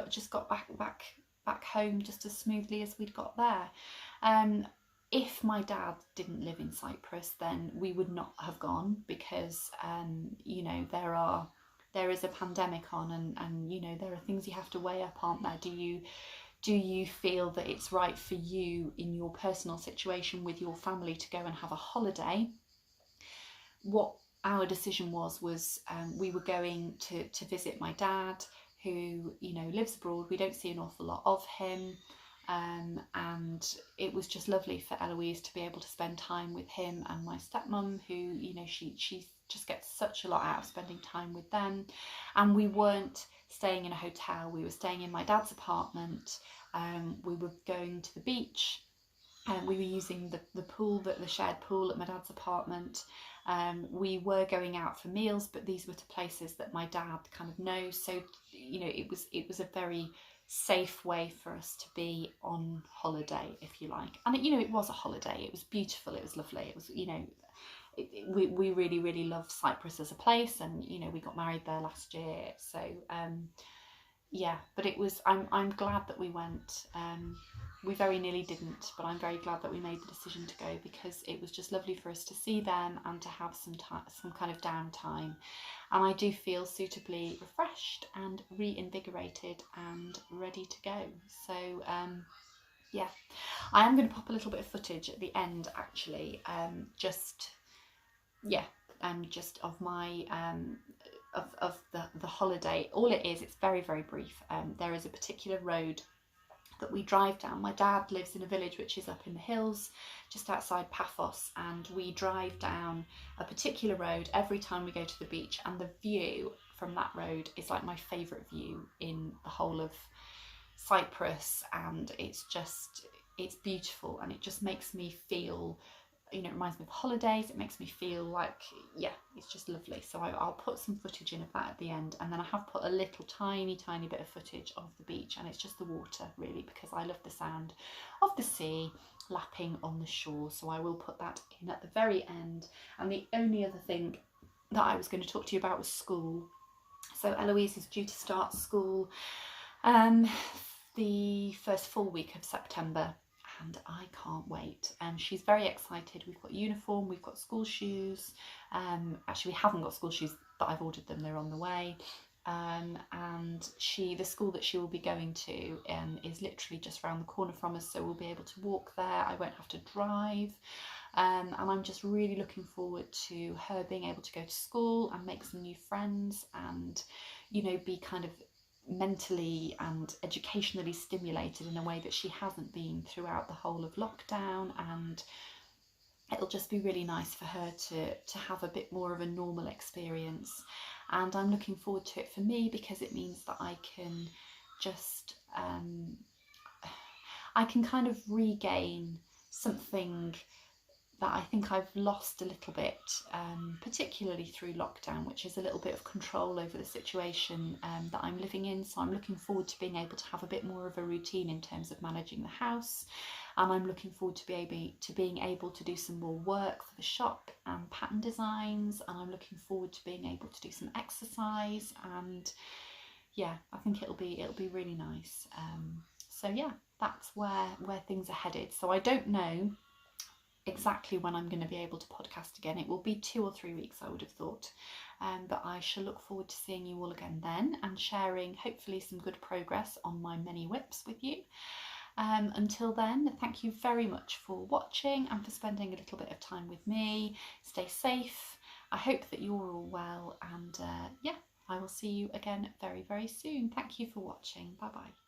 just got back home just as smoothly as we'd got there. If my dad didn't live in Cyprus, then we would not have gone, because you know, there is a pandemic on, and you know, there are things you have to weigh up, aren't there? Do you feel that it's right for you in your personal situation with your family to go and have a holiday? What our decision was we were going to visit my dad, who, you know, lives abroad. We don't see an awful lot of him, and it was just lovely for Eloise to be able to spend time with him and my stepmom, who, you know, she just gets such a lot out of spending time with them. And we weren't staying in a hotel, we were staying in my dad's apartment. We were going to the beach, and we were using the pool, the shared pool at my dad's apartment. We were going out for meals, but these were to places that my dad kind of knows, so, you know, it was a very safe way for us to be on holiday, if you like. And you know, it was a holiday. It was beautiful, it was lovely, it was, you know, we really, really love Cyprus as a place, and you know, we got married there last year, so yeah. But it was, I'm glad that we went. We very nearly didn't, but I'm very glad that we made the decision to go, because it was just lovely for us to see them and to have some kind of downtime. And I do feel suitably refreshed and reinvigorated and ready to go. So yeah, I am going to pop a little bit of footage at the end, actually, just of my of the holiday. All it is, it's very, very brief. There is a particular road that we drive down. My dad lives in a village which is up in the hills just outside Paphos, and we drive down a particular road every time we go to the beach, and the view from that road is like my favourite view in the whole of Cyprus, and it's beautiful, and it just makes me feel, you know, it reminds me of holidays. It makes me feel like, yeah, it's just lovely. So I'll put some footage in of that at the end, and then I have put a little tiny bit of footage of the beach, and it's just the water really, because I love the sound of the sea lapping on the shore. So I will put that in at the very end. And the only other thing that I was going to talk to you about was school. So Eloise is due to start school the first full week of September, and I can't wait. She's very excited. We've got uniform, we've got school shoes. Actually, we haven't got school shoes, but I've ordered them, they're on the way. And the school that she will be going to is literally just around the corner from us, so we'll be able to walk there. I won't have to drive. And I'm just really looking forward to her being able to go to school and make some new friends, and, you know, be kind of mentally and educationally stimulated in a way that she hasn't been throughout the whole of lockdown. And it'll just be really nice for her to have a bit more of a normal experience. And I'm looking forward to it for me, because it means that I can just I can kind of regain something that I think I've lost a little bit, particularly through lockdown, which is a little bit of control over the situation that I'm living in. So I'm looking forward to being able to have a bit more of a routine in terms of managing the house, and I'm looking forward to being able to do some more work for the shop and pattern designs, and I'm looking forward to being able to do some exercise, and yeah, I think it'll be really nice. So yeah, that's where things are headed. So I don't know exactly when I'm going to be able to podcast again. It will be 2 or 3 weeks, I would have thought, but I shall look forward to seeing you all again then, and sharing hopefully some good progress on my many whips with you. Until then, thank you very much for watching and for spending a little bit of time with me. Stay safe. I hope that you're all well, and yeah, I will see you again very, very soon. Thank you for watching. Bye bye.